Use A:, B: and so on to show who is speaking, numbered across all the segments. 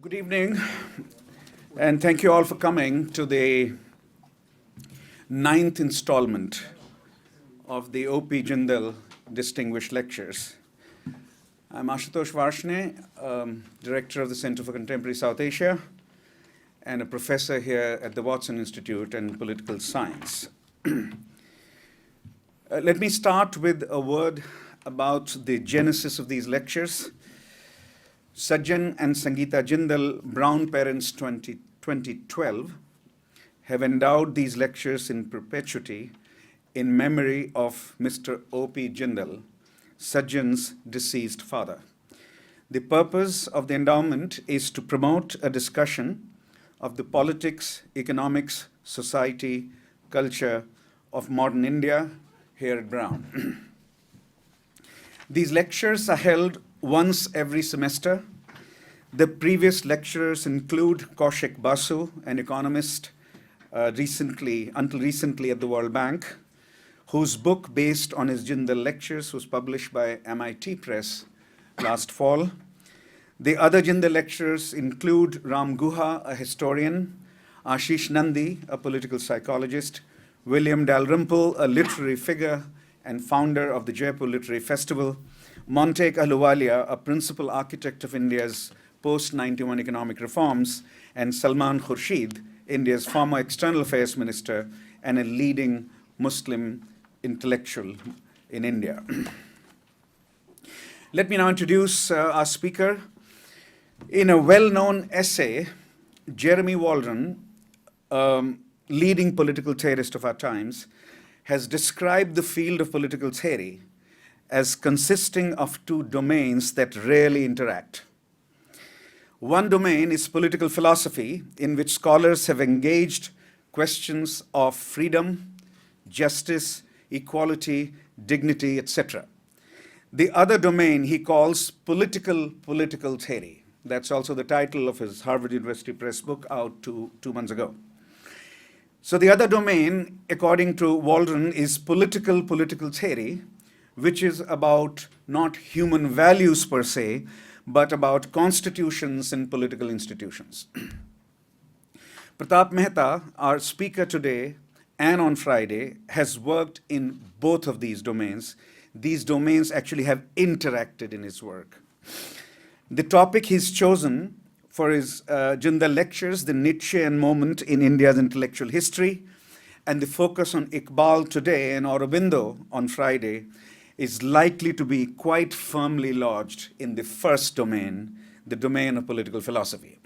A: Good evening, and thank you all for coming to the 9th installment of the O.P. Jindal Distinguished Lectures. I'm Ashutosh Varshney, Director of the Center for Contemporary South Asia, and a professor here at the Watson Institute in Political Science. Let me start with a word about the genesis of these lectures. Sajjan and Sangeeta Jindal, Brown Parents 2012, have endowed these lectures in perpetuity in memory of Mr. O.P. Jindal, Sajjan's deceased father. The purpose of the endowment is to promote a discussion of the politics, economics, society, culture of modern India here at Brown. These lectures are held once every semester. The previous lecturers include Kaushik Basu, an economist until recently at the World Bank, whose book based on his Jindal lectures was published by MIT Press last fall. The other Jindal lecturers include Ram Guha, a historian, Ashish Nandi, a political psychologist, William Dalrymple, a literary figure and founder of the Jaipur Literary Festival, Montek Ahluwalia, a principal architect of India's post-91 economic reforms, and Salman Khurshid, India's former external affairs minister and a leading Muslim intellectual in India. Let me now introduce our speaker. In a well-known essay, Jeremy Waldron, leading political theorist of our times, has described the field of political theory as consisting of two domains that rarely interact. One domain is political philosophy, in which scholars have engaged questions of freedom, justice, equality, dignity, etc. The other domain he calls political theory. That's also the title of his Harvard University Press book out two months ago. So the other domain, according to Waldron, is political theory, which is about not human values per se, but about constitutions and political institutions. Pratap Mehta, our speaker today and on Friday, has worked in both of these domains. These domains actually have interacted in his work. The topic he's chosen for his Jindal lectures, the Nietzschean moment in India's intellectual history, and the focus on Iqbal today and Aurobindo on Friday, is likely to be quite firmly lodged in the first domain, the domain of political philosophy.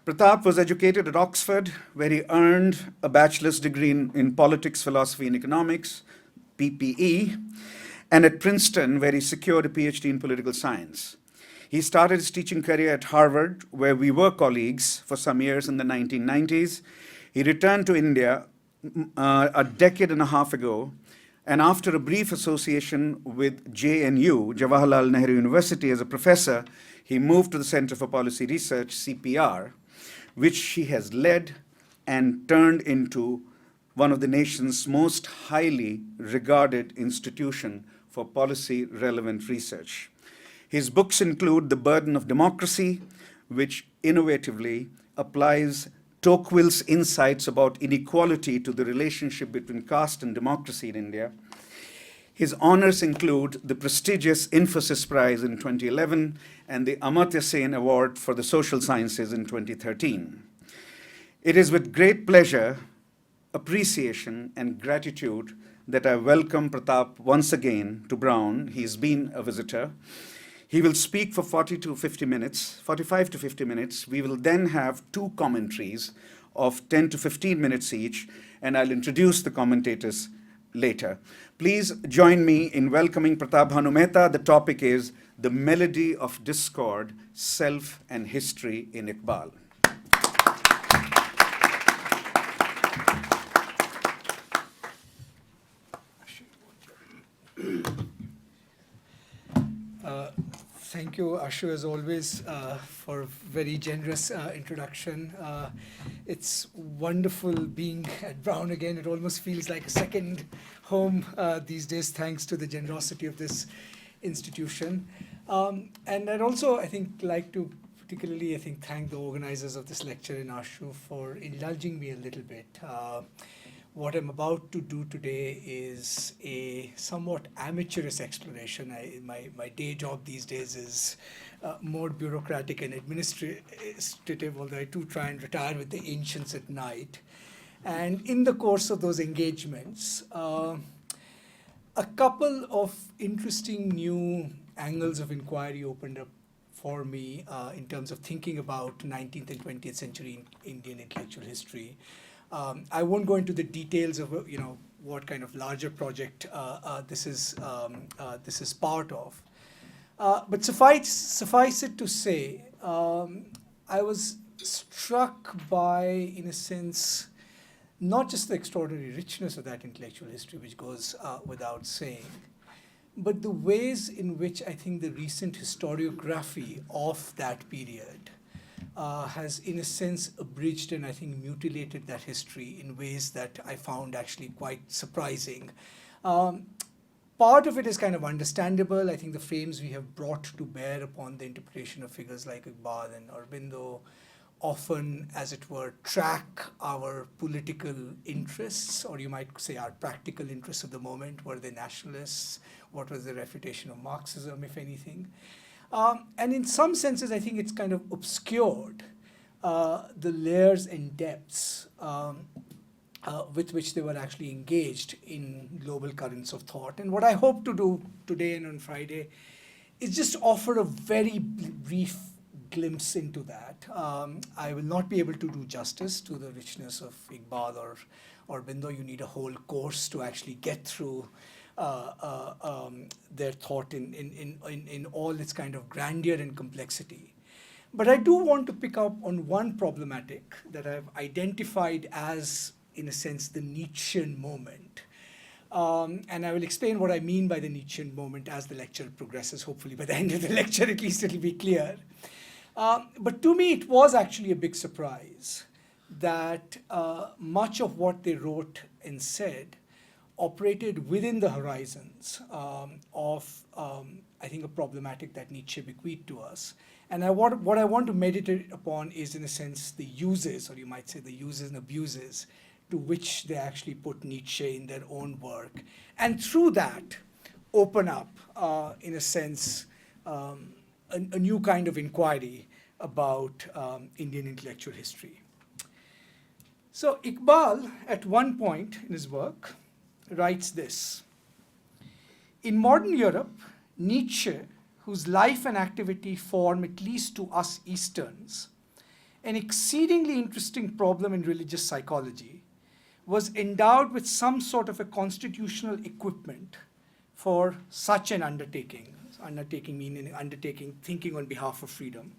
A: Pratap was educated at Oxford, where he earned a bachelor's degree in politics, philosophy, and economics, PPE, and at Princeton, where he secured a PhD in political science. He started his teaching career at Harvard, where we were colleagues for some years in the 1990s. He returned to India a decade and a half ago, and after a brief association with JNU, Jawaharlal Nehru University, as a professor, he moved to the Center for Policy Research, CPR, which he has led and turned into one of the nation's most highly regarded institution for policy-relevant research. His books include The Burden of Democracy, which innovatively applies Tocqueville's insights about inequality to the relationship between caste and democracy in India. His honors include the prestigious Infosys Prize in 2011 and the Amartya Sen Award for the Social Sciences in 2013. It is with great pleasure, appreciation, and gratitude that I welcome Pratap once again to Brown. He's been a visitor. He will speak for 45 to 50 minutes. We will then have two commentaries of 10 to 15 minutes each, and I'll introduce the commentators later. Please join me in welcoming Pratap Bhanu Mehta. The topic is The Melody of Discord, Self and History in Iqbal.
B: Thank you, Ashu, as always, for a very generous introduction. It's wonderful being at Brown again. It almost feels like a second home these days, thanks to the generosity of this institution. And I'd also, I think, like to particularly, I think, thank the organizers of this lecture in Ashu for indulging me a little bit. What I'm about to do today is a somewhat amateurish exploration. My day job these days is more bureaucratic and administrative, although I do try and retire with the ancients at night. And in the course of those engagements, a couple of interesting new angles of inquiry opened up for me in terms of thinking about 19th and 20th century Indian intellectual history. I won't go into the details of what kind of larger project this is part of, but suffice it to say, I was struck by, in a sense, not just the extraordinary richness of that intellectual history, which goes without saying, but the ways in which I think the recent historiography of that period has, in a sense, abridged and I think mutilated that history in ways that I found actually quite surprising. Part of it is kind of understandable. I think the frames we have brought to bear upon the interpretation of figures like Iqbal and Aurobindo often, as it were, track our political interests, or you might say our practical interests of the moment. Were they nationalists? What was the refutation of Marxism, if anything? And in some senses, I think it's kind of obscured the layers and depths with which they were actually engaged in global currents of thought. And what I hope to do today and on Friday is just offer a very brief glimpse into that. I will not be able to do justice to the richness of Iqbal or Aurobindo. You need a whole course to actually get through their thought in all its kind of grandeur and complexity. But I do want to pick up on one problematic that I've identified as, in a sense, the Nietzschean moment. And I will explain what I mean by the Nietzschean moment as the lecture progresses. Hopefully by the end of the lecture, at least it'll be clear. But to me, it was actually a big surprise that much of what they wrote and said operated within the horizons of, I think, a problematic that Nietzsche bequeathed to us. And what I want to meditate upon is, in a sense, the uses, or you might say the uses and abuses, to which they actually put Nietzsche in their own work. And through that, open up, in a sense, a new kind of inquiry about Indian intellectual history. So Iqbal, at one point in his work, writes this: in modern Europe, Nietzsche, whose life and activity form, at least to us Easterns, an exceedingly interesting problem in religious psychology, was endowed with some sort of a constitutional equipment for such an undertaking. Undertaking meaning undertaking, thinking on behalf of freedom.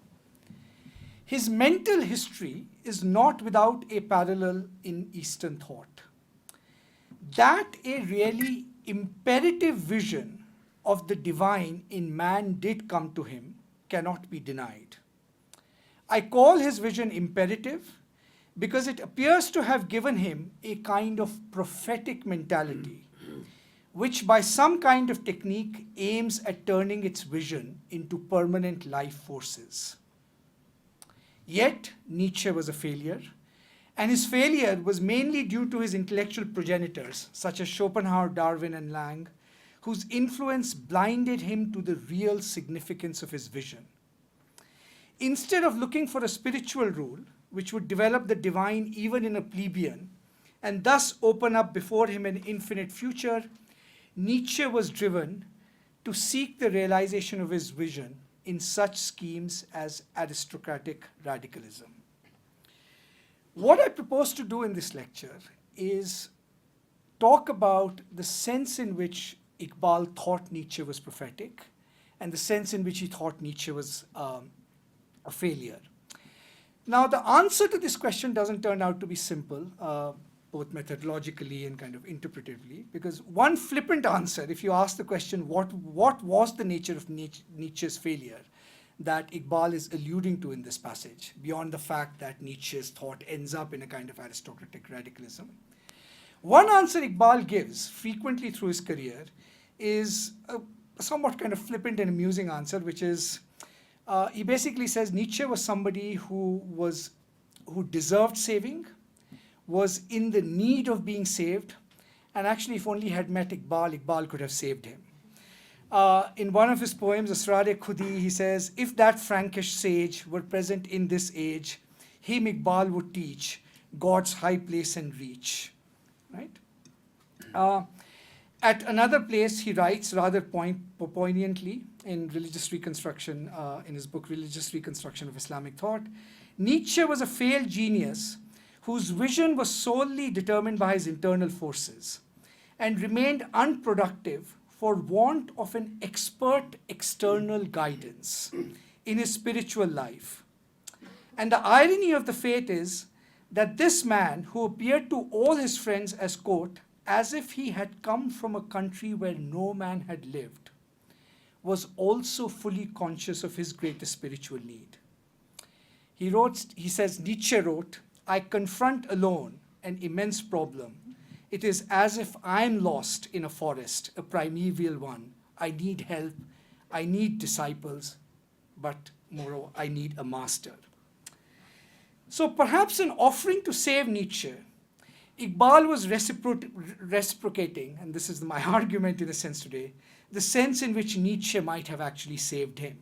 B: His mental history is not without a parallel in Eastern thought. That a really imperative vision of the divine in man did come to him cannot be denied. I call his vision imperative because it appears to have given him a kind of prophetic mentality, which by some kind of technique aims at turning its vision into permanent life forces. Yet Nietzsche was a failure, and his failure was mainly due to his intellectual progenitors, such as Schopenhauer, Darwin, and Lang, whose influence blinded him to the real significance of his vision. Instead of looking for a spiritual rule, which would develop the divine even in a plebeian, and thus open up before him an infinite future, Nietzsche was driven to seek the realization of his vision in such schemes as aristocratic radicalism. What I propose to do in this lecture is talk about the sense in which Iqbal thought Nietzsche was prophetic and the sense in which he thought Nietzsche was a failure. Now, the answer to this question doesn't turn out to be simple, both methodologically and kind of interpretively, because one flippant answer, if you ask the question, what was the nature of Nietzsche's failure that Iqbal is alluding to in this passage, beyond the fact that Nietzsche's thought ends up in a kind of aristocratic radicalism? One answer Iqbal gives frequently through his career is a somewhat kind of flippant and amusing answer, which is, He basically says Nietzsche was somebody who deserved saving, was in the need of being saved, and actually if only he had met Iqbal, Iqbal could have saved him. In one of his poems, Asrar-e Khudi, he says, if that Frankish sage were present in this age, him Iqbal would teach God's high place and reach. Right? At another place, he writes rather poignantly in Religious Reconstruction, in his book Religious Reconstruction of Islamic Thought, Nietzsche was a failed genius whose vision was solely determined by his internal forces and remained unproductive for want of an expert external guidance in his spiritual life. And the irony of the fate is that this man, who appeared to all his friends as, quote, as if he had come from a country where no man had lived, was also fully conscious of his greatest spiritual need. He says, Nietzsche wrote, I confront alone an immense problem. It is as if I am lost in a forest, a primeval one. I need help, I need disciples, but moreover, I need a master. So perhaps in offering to save Nietzsche, Iqbal was reciprocating, and this is my argument in a sense today, the sense in which Nietzsche might have actually saved him.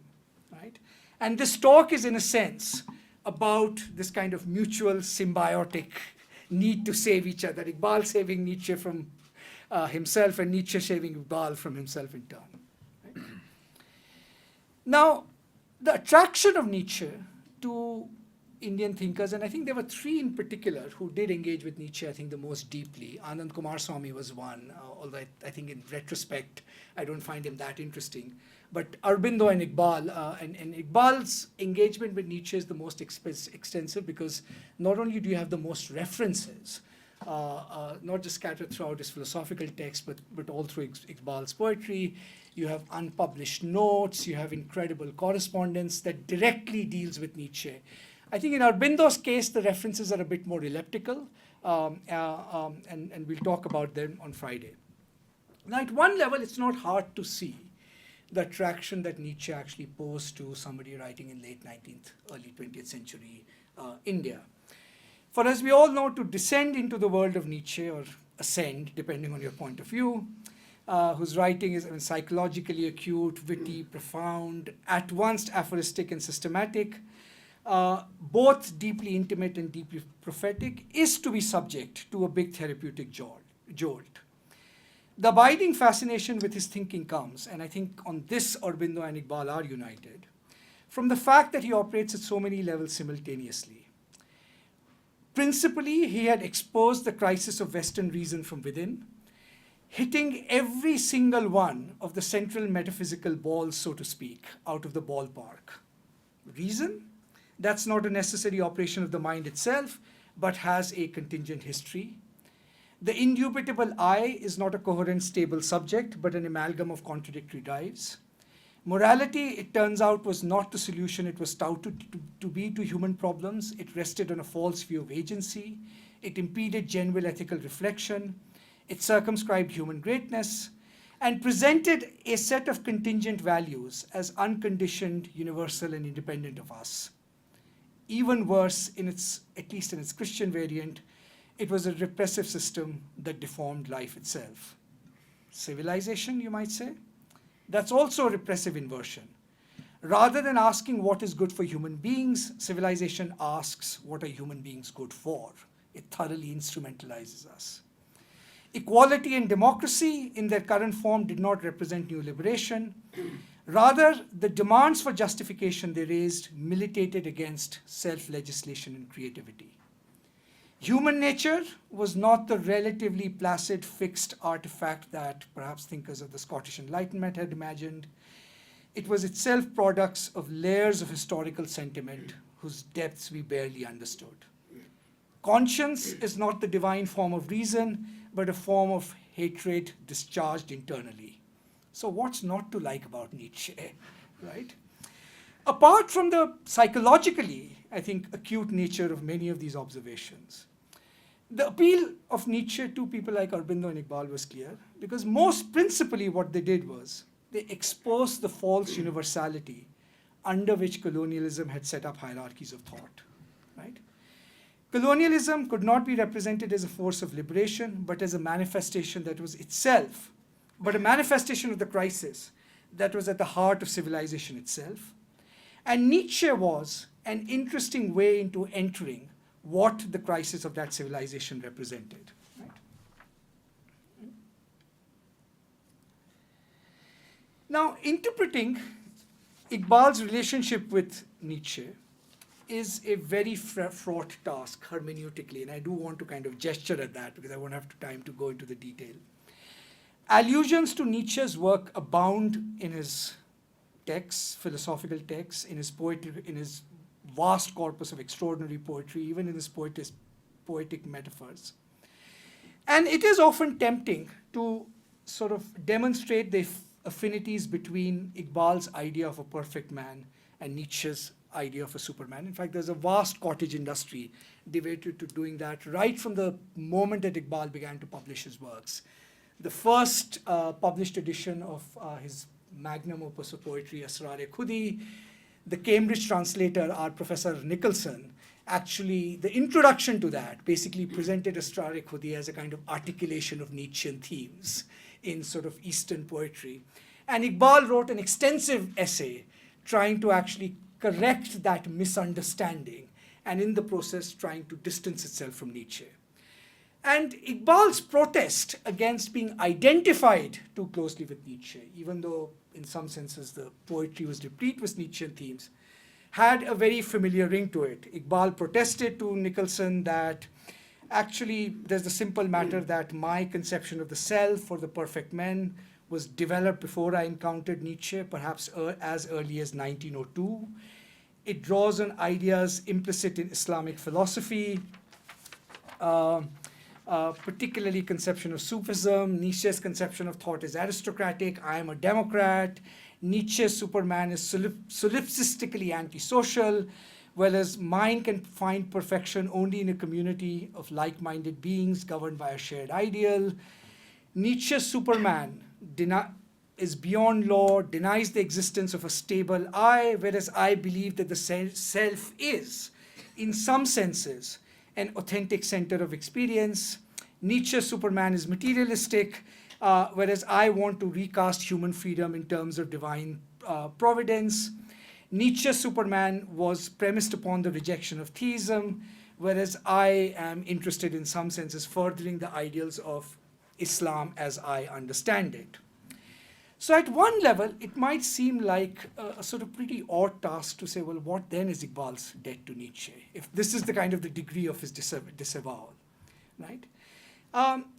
B: Right? And this talk is in a sense about this kind of mutual symbiotic need to save each other. Iqbal saving Nietzsche from himself and Nietzsche saving Iqbal from himself in turn. Right? Now, the attraction of Nietzsche to Indian thinkers, and I think there were three in particular who did engage with Nietzsche, I think, the most deeply. Anand Kumaraswamy was one, although I think in retrospect, I don't find him that interesting. But Aurobindo and Iqbal, and Iqbal's engagement with Nietzsche is the most extensive because not only do you have the most references, not just scattered throughout his philosophical texts, but all through Iqbal's poetry, you have unpublished notes, you have incredible correspondence that directly deals with Nietzsche. I think in Aurobindo's case, the references are a bit more elliptical, and we'll talk about them on Friday. Now, at one level, it's not hard to see the attraction that Nietzsche actually posed to somebody writing in late 19th, early 20th century India. For as we all know, to descend into the world of Nietzsche, or ascend, depending on your point of view, whose writing is psychologically acute, witty, profound, at once aphoristic and systematic, both deeply intimate and deeply prophetic, is to be subject to a big therapeutic jolt. The abiding fascination with his thinking comes, and I think on this Aurobindo and Iqbal are united, from the fact that he operates at so many levels simultaneously. Principally, he had exposed the crisis of Western reason from within, hitting every single one of the central metaphysical balls, so to speak, out of the ballpark. Reason? That's not a necessary operation of the mind itself, but has a contingent history. The indubitable I is not a coherent, stable subject, but an amalgam of contradictory drives. Morality, it turns out, was not the solution it was touted to be to human problems. It rested on a false view of agency. It impeded genuine ethical reflection. It circumscribed human greatness and presented a set of contingent values as unconditioned, universal, and independent of us. Even worse, at least in its Christian variant, it was a repressive system that deformed life itself. Civilization, you might say? That's also a repressive inversion. Rather than asking what is good for human beings, civilization asks what are human beings good for. It thoroughly instrumentalizes us. Equality and democracy in their current form did not represent new liberation. Rather, the demands for justification they raised militated against self-legislation and creativity. Human nature was not the relatively placid, fixed artifact that perhaps thinkers of the Scottish Enlightenment had imagined. It was itself products of layers of historical sentiment whose depths we barely understood. Conscience is not the divine form of reason, but a form of hatred discharged internally. So what's not to like about Nietzsche, right? Apart from the psychologically, I think, acute nature of many of these observations, the appeal of Nietzsche to people like Aurobindo and Iqbal was clear, because most principally what they did was they exposed the false universality under which colonialism had set up hierarchies of thought, right? Colonialism could not be represented as a force of liberation, but as a manifestation that was itself, but a manifestation of the crisis that was at the heart of civilization itself. And Nietzsche was an interesting way into entering what the crisis of that civilization represented. Right? Now, interpreting Iqbal's relationship with Nietzsche is a very fraught task hermeneutically, and I do want to kind of gesture at that because I won't have time to go into the detail. Allusions to Nietzsche's work abound in his texts, philosophical texts, in his poetry, in his vast corpus of extraordinary poetry, even in his poetic metaphors. And it is often tempting to sort of demonstrate the affinities between Iqbal's idea of a perfect man and Nietzsche's idea of a Superman. In fact, there's a vast cottage industry devoted to doing that right from the moment that Iqbal began to publish his works. The first published edition of his magnum opus of poetry, Asrar-e-Khudi, the Cambridge translator, our Professor Nicholson, actually, the introduction to that basically presented Asrar-e-Khudi as a kind of articulation of Nietzschean themes in sort of Eastern poetry. And Iqbal wrote an extensive essay trying to actually correct that misunderstanding, and in the process trying to distance itself from Nietzsche. And Iqbal's protest against being identified too closely with Nietzsche, even though in some senses the poetry was replete with Nietzschean themes, had a very familiar ring to it. Iqbal protested to Nicholson that actually there's the simple matter that my conception of the self or the perfect man was developed before I encountered Nietzsche, perhaps as early as 1902. It draws on ideas implicit in Islamic philosophy, particularly conception of Sufism. Nietzsche's conception of thought is aristocratic. I am a democrat. Nietzsche's Superman is solipsistically antisocial, whereas mine can find perfection only in a community of like-minded beings governed by a shared ideal. Nietzsche's Superman is beyond law, denies the existence of a stable I, whereas I believe that the self is, in some senses, an authentic center of experience. Nietzsche's Superman is materialistic, whereas I want to recast human freedom in terms of divine providence. Nietzsche's Superman was premised upon the rejection of theism, whereas I am interested in some senses furthering the ideals of Islam as I understand it. So at one level, it might seem like a sort of pretty odd task to say, well, what then is Iqbal's debt to Nietzsche, if this is the kind of the degree of his disavowal, right?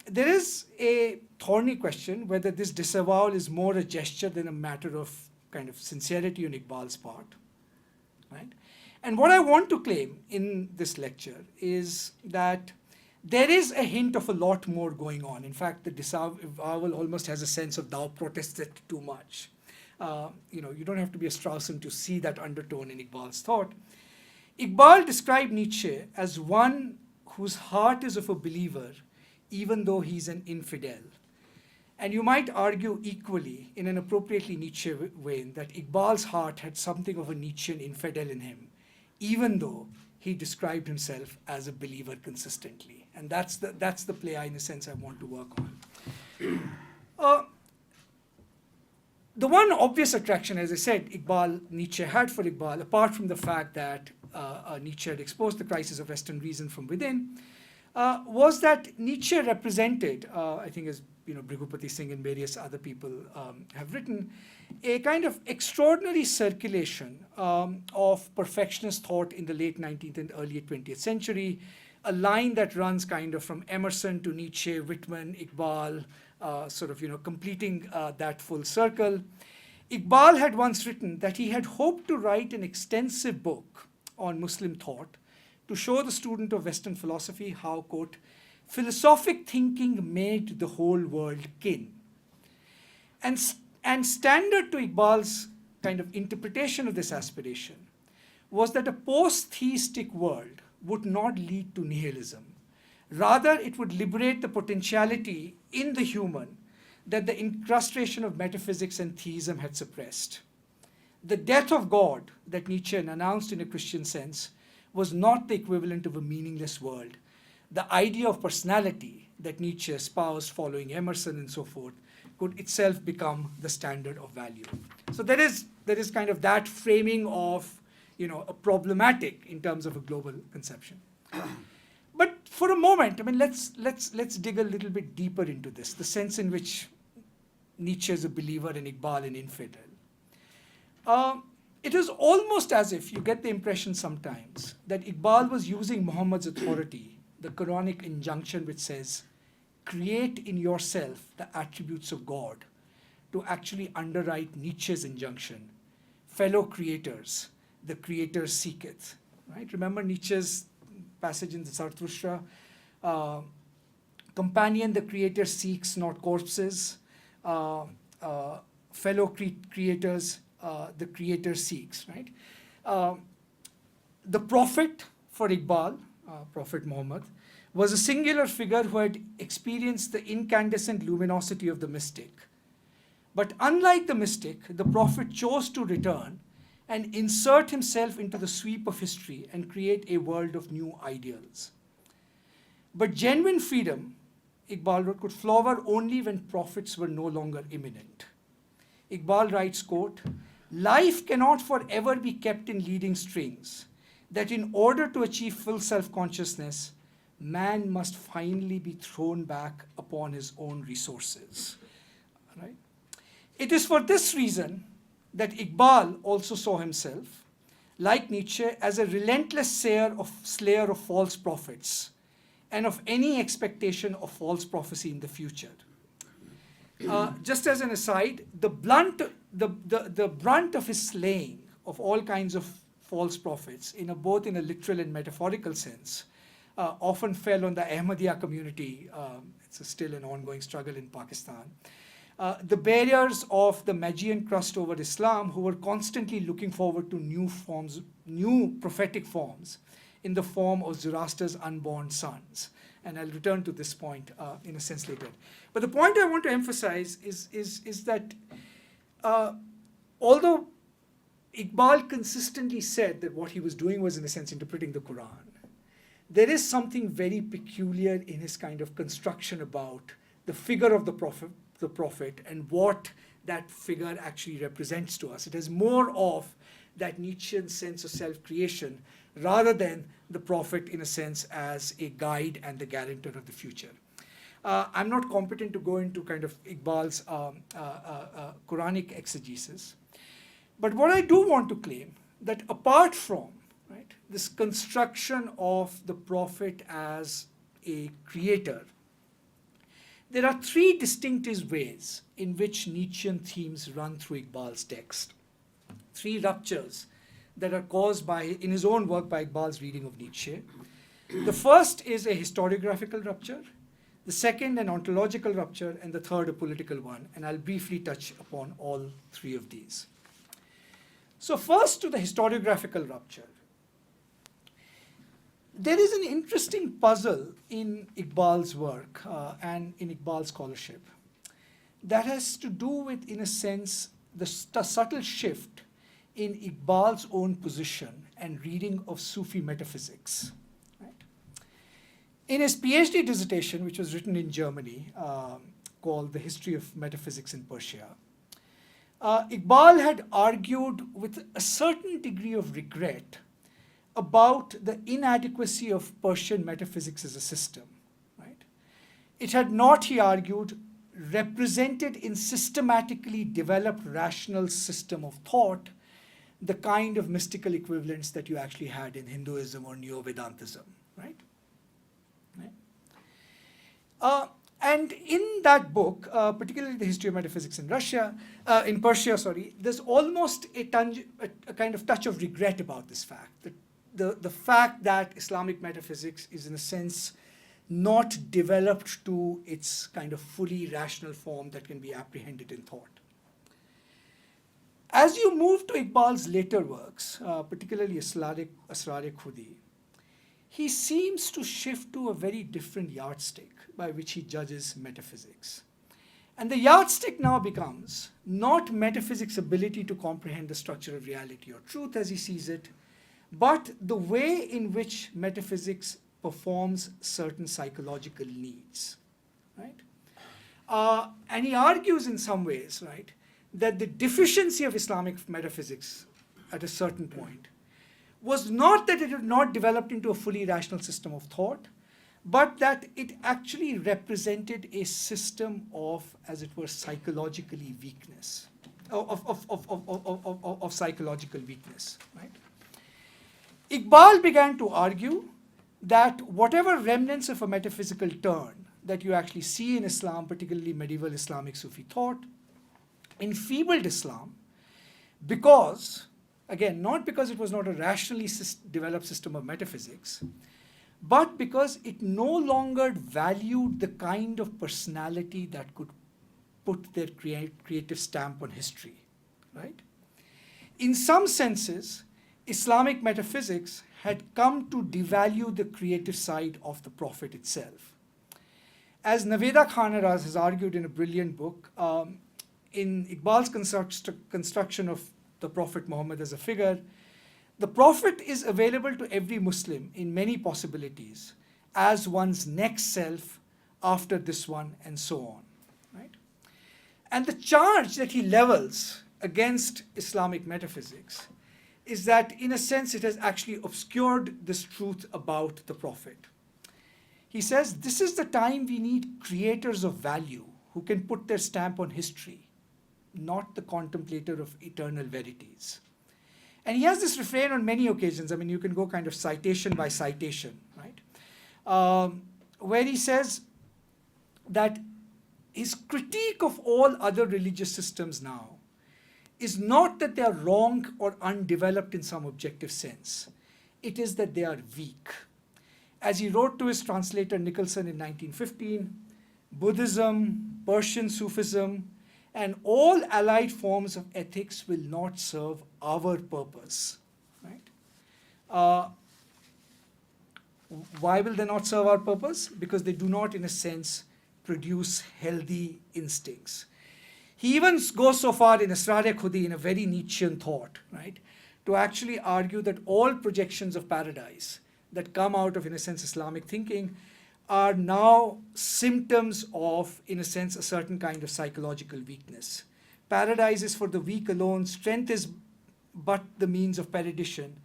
B: There is a thorny question whether this disavowal is more a gesture than a matter of kind of sincerity on Iqbal's part, right? And what I want to claim in this lecture is that there is a hint of a lot more going on. In fact, the disavowal almost has a sense of thou protested too much. You don't have to be a Straussian to see that undertone in Iqbal's thought. Iqbal described Nietzsche as one whose heart is of a believer, even though he's an infidel. And you might argue equally, in an appropriately Nietzschean way, that Iqbal's heart had something of a Nietzschean infidel in him, even though he described himself as a believer consistently. And that's the play, in a sense, I want to work on. The one obvious attraction, as I said, Nietzsche had for Iqbal, apart from the fact that Nietzsche had exposed the crisis of Western reason from within, was that Nietzsche represented, I think as Bhrigupati, Singh and various other people have written, a kind of extraordinary circulation of perfectionist thought in the late 19th and early 20th century, a line that runs kind of from Emerson to Nietzsche, Whitman, Iqbal, completing that full circle. Iqbal had once written that he had hoped to write an extensive book on Muslim thought to show the student of Western philosophy how, quote, philosophic thinking made the whole world kin. And standard to Iqbal's kind of interpretation of this aspiration was that a post-theistic world would not lead to nihilism. Rather, it would liberate the potentiality in the human that the incrustation of metaphysics and theism had suppressed. The death of God that Nietzsche announced in a Christian sense was not the equivalent of a meaningless world. The idea of personality that Nietzsche espoused following Emerson and so forth could itself become the standard of value. So there is kind of that framing of, a problematic in terms of a global conception. But for a moment, I mean, let's dig a little bit deeper into this, the sense in which Nietzsche is a believer and Iqbal an infidel. It is almost as if you get the impression sometimes that Iqbal was using Muhammad's authority, the Quranic injunction which says, create in yourself the attributes of God, to actually underwrite Nietzsche's injunction, fellow creators, the creator seeketh. Right? Remember Nietzsche's passage in the Zarathustra, companion, the creator seeks not corpses, fellow creators, the creator seeks, right? The prophet for Iqbal, Prophet Muhammad, was a singular figure who had experienced the incandescent luminosity of the mystic. But unlike the mystic, the prophet chose to return and insert himself into the sweep of history and create a world of new ideals. But genuine freedom, Iqbal wrote, could flower only when prophets were no longer imminent. Iqbal writes, quote, life cannot forever be kept in leading strings, that in order to achieve full self-consciousness, man must finally be thrown back upon his own resources. Right? It is for this reason that Iqbal also saw himself, like Nietzsche, as a relentless slayer of false prophets and of any expectation of false prophecy in the future. Just as an aside, the brunt of his slaying of all kinds of false prophets, both in a literal and metaphorical sense, often fell on the Ahmadiyya community. It's still an ongoing struggle in Pakistan. The bearers of the Magian crust over Islam, who were constantly looking forward to new prophetic forms in the form of Zoroaster's unborn sons. And I'll return to this point in a sense later. But the point I want to emphasize is that although Iqbal consistently said that what he was doing was, in a sense, interpreting the Quran, there is something very peculiar in his kind of construction about the figure of the prophet and what that figure actually represents to us. It has more of that Nietzschean sense of self-creation rather than the prophet, in a sense, as a guide and the guarantor of the future. I'm not competent to go into kind of Iqbal's Quranic exegesis. But what I do want to claim, that apart from this construction of the prophet as a creator, there are three distinctive ways in which Nietzschean themes run through Iqbal's text. Three ruptures that are caused by, in his own work, by Iqbal's reading of Nietzsche. The first is a historiographical rupture, the second an ontological rupture, and the third a political one. And I'll briefly touch upon all three of these. So first to the historiographical rupture. There is an interesting puzzle in Iqbal's work and in Iqbal's scholarship that has to do with, in a sense, the subtle shift in Iqbal's own position and reading of Sufi metaphysics. Right? In his PhD dissertation, which was written in Germany, called The History of Metaphysics in Persia, Iqbal had argued with a certain degree of regret about the inadequacy of Persian metaphysics as a system. Right? It had not, he argued, represented in systematically developed rational system of thought the kind of mystical equivalents that you actually had in Hinduism or Neo-Vedantism. Right? And in that book, particularly the history of metaphysics in Persia, there's almost a kind of touch of regret about this fact. The fact that Islamic metaphysics is, in a sense, not developed to its kind of fully rational form that can be apprehended in thought. As you move to Iqbal's later works, particularly Asrar-e-Khudi, he seems to shift to a very different yardstick by which he judges metaphysics. And the yardstick now becomes not metaphysics' ability to comprehend the structure of reality or truth as he sees it, but the way in which metaphysics performs certain psychological needs, right? And he argues in some ways, right, that the deficiency of Islamic metaphysics at a certain point was not that it had not developed into a fully rational system of thought, but that it actually represented a system of, as it were, psychologically weakness, of psychological weakness, right? Iqbal began to argue that whatever remnants of a metaphysical turn that you actually see in Islam, particularly medieval Islamic Sufi thought, enfeebled Islam because, again, not because it was not a rationally developed system of metaphysics, but because it no longer valued the kind of personality that could put their creative stamp on history, right? In some senses, Islamic metaphysics had come to devalue the creative side of the Prophet itself. As Naveda Khaneraz has argued in a brilliant book, in Iqbal's construction of the Prophet Muhammad as a figure, the Prophet is available to every Muslim in many possibilities as one's next self after this one and so on, right? And the charge that he levels against Islamic metaphysics is that, in a sense, it has actually obscured this truth about the Prophet. He says, this is the time we need creators of value who can put their stamp on history, not the contemplator of eternal verities. And he has this refrain on many occasions. I mean, you can go kind of citation by citation, right? Where he says that his critique of all other religious systems now is not that they are wrong or undeveloped in some objective sense. It is that they are weak. As he wrote to his translator Nicholson in 1915, Buddhism, Persian Sufism, and all allied forms of ethics will not serve our purpose, right? Why will they not serve our purpose? Because they do not, in a sense, produce healthy instincts. He even goes so far in Asrar-e Khudi, in a very Nietzschean thought, right, to actually argue that all projections of paradise that come out of, in a sense, Islamic thinking are now symptoms of, in a sense, a certain kind of psychological weakness. Paradise is for the weak alone. Strength is but the means of perdition.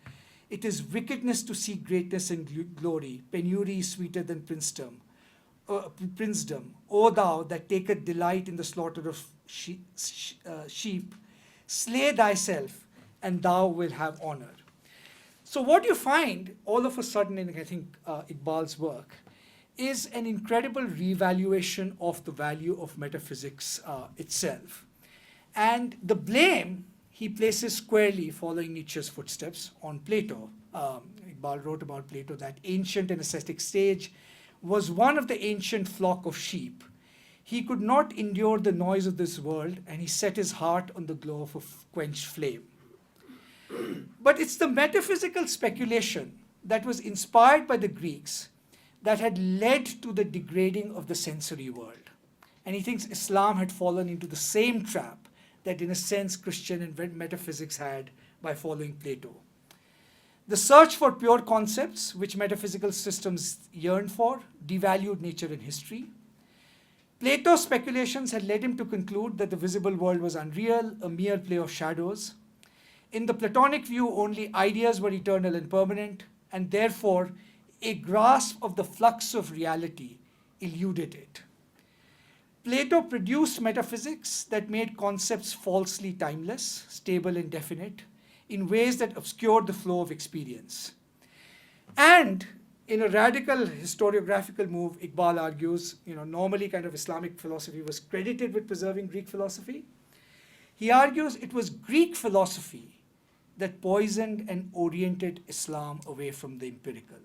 B: It is wickedness to seek greatness and glory. Penury is sweeter than princedom. O thou that taketh delight in the slaughter of sheep, slay thyself, and thou wilt have honor. So what you find all of a sudden in, I think, Iqbal's work is an incredible revaluation of the value of metaphysics itself. And the blame he places squarely, following Nietzsche's footsteps, on Plato. Iqbal wrote about Plato that ancient and ascetic sage was one of the ancient flock of sheep. He could not endure the noise of this world, and he set his heart on the glow of a quenched flame. But it's the metaphysical speculation that was inspired by the Greeks that had led to the degrading of the sensory world. And he thinks Islam had fallen into the same trap that, in a sense, Christian and metaphysics had by following Plato. The search for pure concepts, which metaphysical systems yearned for, devalued nature and history. Plato's speculations had led him to conclude that the visible world was unreal, a mere play of shadows. In the Platonic view, only ideas were eternal and permanent, and therefore a grasp of the flux of reality eluded it. Plato produced metaphysics that made concepts falsely timeless, stable and definite, in ways that obscured the flow of experience. And in a radical historiographical move, Iqbal argues, normally kind of Islamic philosophy was credited with preserving Greek philosophy. He argues it was Greek philosophy that poisoned and oriented Islam away from the empirical,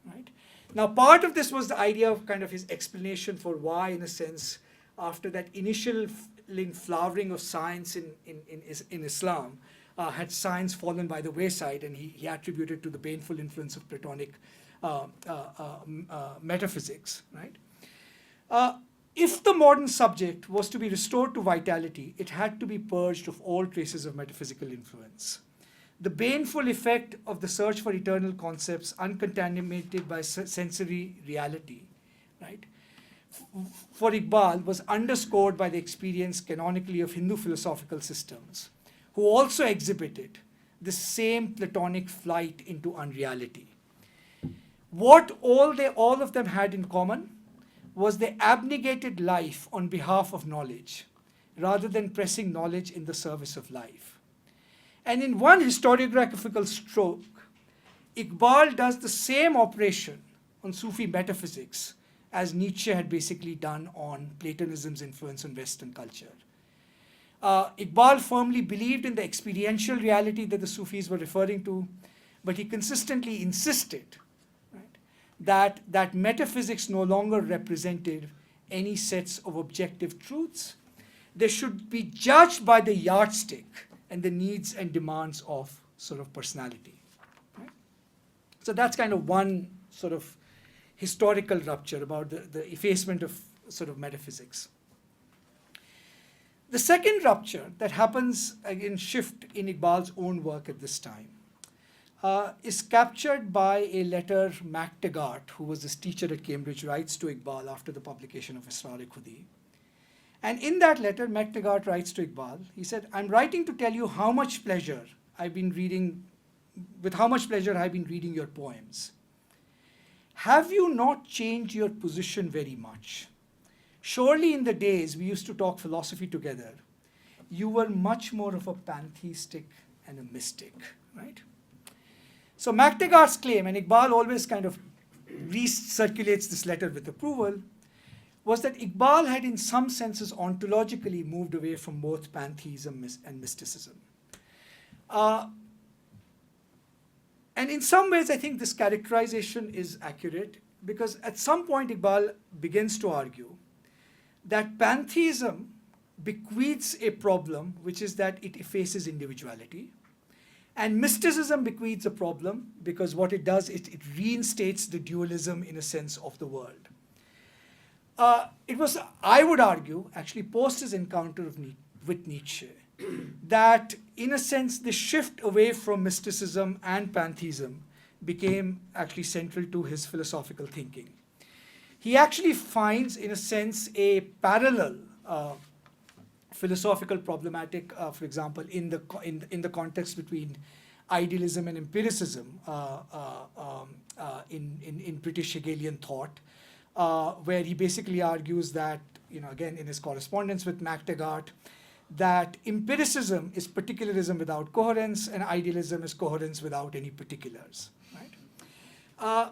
B: right? Now, part of this was the idea of kind of his explanation for why, in a sense, after that initial flowering of science in Islam, had science fallen by the wayside, and he attributed to the baneful influence of Platonic metaphysics, right? If the modern subject was to be restored to vitality, it had to be purged of all traces of metaphysical influence. The baneful effect of the search for eternal concepts uncontaminated by sensory reality, right, for Iqbal was underscored by the experience canonically of Hindu philosophical systems, who also exhibited the same Platonic flight into unreality. What all of them had in common was they abnegated life on behalf of knowledge, rather than pressing knowledge in the service of life. And in one historiographical stroke, Iqbal does the same operation on Sufi metaphysics as Nietzsche had basically done on Platonism's influence on Western culture. Iqbal firmly believed in the experiential reality that the Sufis were referring to, but he consistently insisted, right, that metaphysics no longer represented any sets of objective truths. They should be judged by the yardstick and the needs and demands of sort of personality. Right? So that's kind of one sort of historical rupture about the effacement of sort of metaphysics. The second rupture that happens, again, shift in Iqbal's own work at this time, is captured by a letter Mac Taggart, who was his teacher at Cambridge, writes to Iqbal after the publication of Israr-e-Khudi. And in that letter, Mac Taggart writes to Iqbal, he said, "I'm writing to tell you how much pleasure I've been reading your poems. Have you not changed your position very much? Surely in the days we used to talk philosophy together, you were much more of a pantheistic and a mystic," right? So Mac Taggart's claim, and Iqbal always kind of recirculates this letter with approval, was that Iqbal had in some senses ontologically moved away from both pantheism and mysticism. And in some ways, I think this characterization is accurate, because at some point Iqbal begins to argue that pantheism bequeaths a problem, which is that it effaces individuality, and mysticism bequeaths a problem because what it does is it reinstates the dualism, in a sense, of the world. It was, I would argue, actually post his encounter with Nietzsche, that in a sense the shift away from mysticism and pantheism became actually central to his philosophical thinking. He actually finds, in a sense, a parallel philosophical problematic, for example, in the context between idealism and empiricism in British Hegelian thought, where he basically argues that, again, in his correspondence with Mac Taggart, that empiricism is particularism without coherence, and idealism is coherence without any particulars. Right?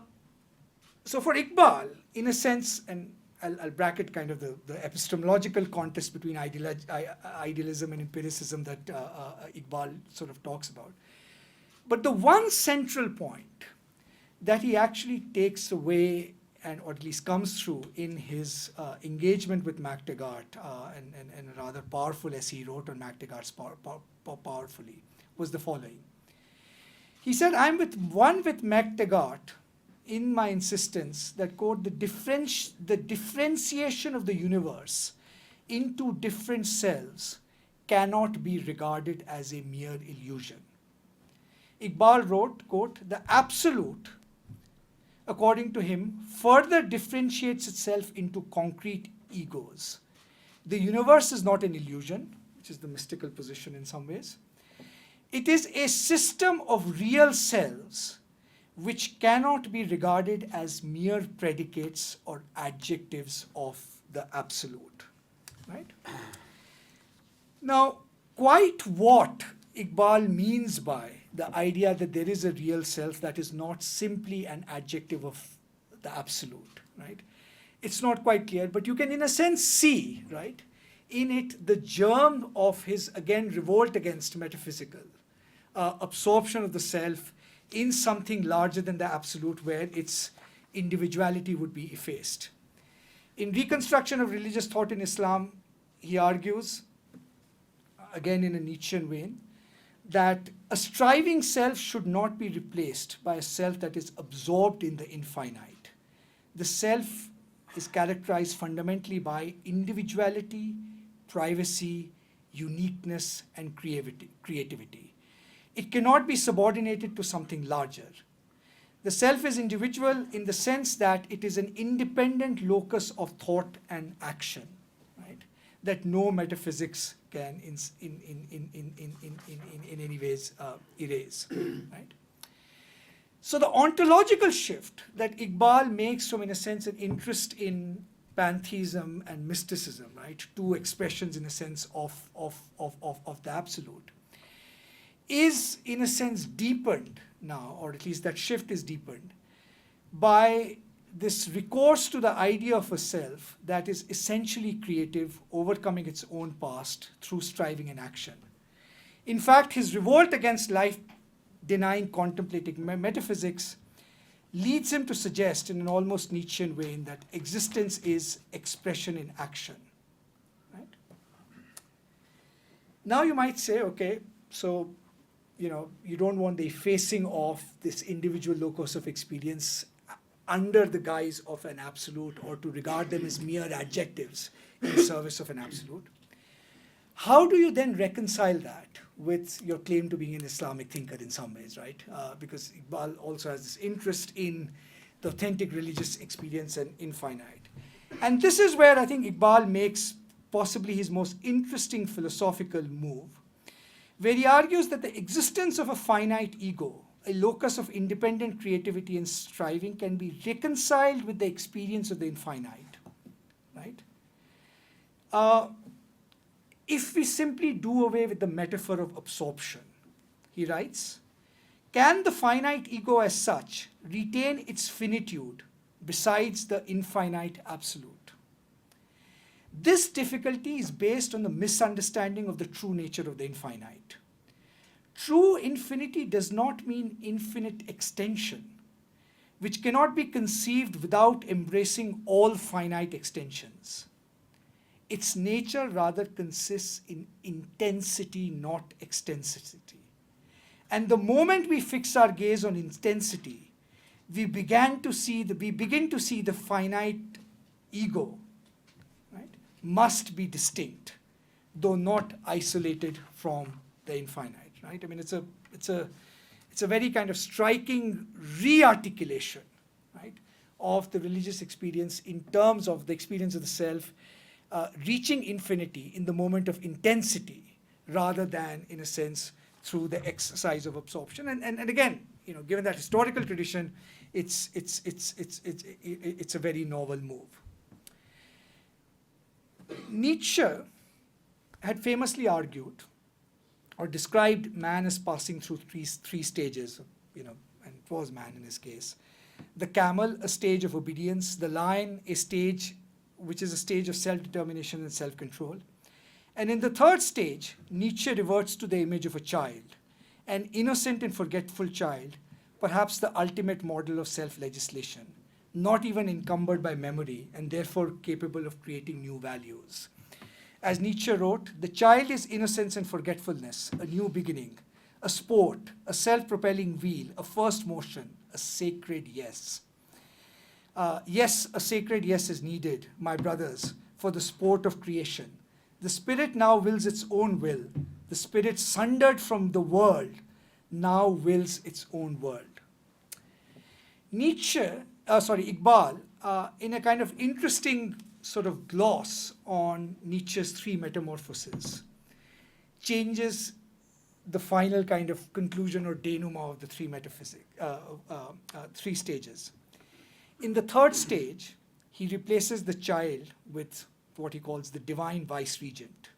B: So for Iqbal, in a sense, and I'll bracket kind of the epistemological contest between idealism and empiricism that Iqbal sort of talks about. But the one central point that he actually takes away, or at least comes through in his engagement with Mac Taggart, and a rather powerful essay he wrote on Mac Taggart's powerfully, was the following. He said, "I'm with Mac Taggart in my insistence that, quote, the differentiation of the universe into different selves cannot be regarded as a mere illusion." Iqbal wrote, quote, "The absolute, according to him, further differentiates itself into concrete egos. The universe is not an illusion," which is the mystical position in some ways. "It is a system of real selves which cannot be regarded as mere predicates or adjectives of the absolute." Right? Now, quite what Iqbal means by the idea that there is a real self that is not simply an adjective of the absolute, right? It's not quite clear, but you can in a sense see, right, in it the germ of his, again, revolt against metaphysical absorption of the self in something larger than the absolute, where its individuality would be effaced. In Reconstruction of Religious Thought in Islam, he argues, again in a Nietzschean vein, that a striving self should not be replaced by a self that is absorbed in the infinite. The self is characterized fundamentally by individuality, privacy, uniqueness, and creativity. It cannot be subordinated to something larger. The self is individual in the sense that it is an independent locus of thought and action, right? That no metaphysics can in any ways erase, right? So the ontological shift that Iqbal makes from, in a sense, an interest in pantheism and mysticism, right? Two expressions, in a sense, of the absolute, is, in a sense, deepened now, or at least that shift is deepened, by this recourse to the idea of a self that is essentially creative, overcoming its own past through striving and action. In fact, his revolt against life-denying contemplative metaphysics leads him to suggest, in an almost Nietzschean way, that existence is expression in action. Right? Now you might say, okay, so you don't want the effacing of this individual locus of experience under the guise of an absolute, or to regard them as mere adjectives in service of an absolute. How do you then reconcile that with your claim to being an Islamic thinker in some ways, right? Because Iqbal also has this interest in the authentic religious experience and infinite. And this is where I think Iqbal makes possibly his most interesting philosophical move, where he argues that the existence of a finite ego, a locus of independent creativity and striving, can be reconciled with the experience of the infinite, right? If we simply do away with the metaphor of absorption, he writes, can the finite ego as such retain its finitude besides the infinite absolute? This difficulty is based on the misunderstanding of the true nature of the infinite. True infinity does not mean infinite extension, which cannot be conceived without embracing all finite extensions. Its nature rather consists in intensity, not extensity. And the moment we fix our gaze on intensity, we begin to see the finite ego, right, must be distinct, though not isolated from the infinite. Right? I mean, it's a very kind of striking re-articulation, right, of the religious experience in terms of the experience of the self reaching infinity in the moment of intensity, rather than, in a sense, through the exercise of absorption. And again, given that historical tradition, it's a very novel move. Nietzsche had famously argued, or described, man as passing through three stages, and it was man in his case. The camel, a stage of obedience; the lion, a stage which is a stage of self-determination and self-control. And in the third stage, Nietzsche reverts to the image of a child, an innocent and forgetful child, perhaps the ultimate model of self-legislation, not even encumbered by memory and therefore capable of creating new values. As Nietzsche wrote, the child is innocence and forgetfulness, a new beginning, a sport, a self-propelling wheel, a first motion, a sacred yes. Yes, a sacred yes is needed, my brothers, for the sport of creation. The spirit now wills its own will. The spirit sundered from the world now wills its own world. Iqbal, in a kind of interesting sort of gloss on Nietzsche's three metamorphoses, changes the final kind of conclusion or denouement of the three stages. In the third stage, he replaces the child with what he calls the divine vice-regent.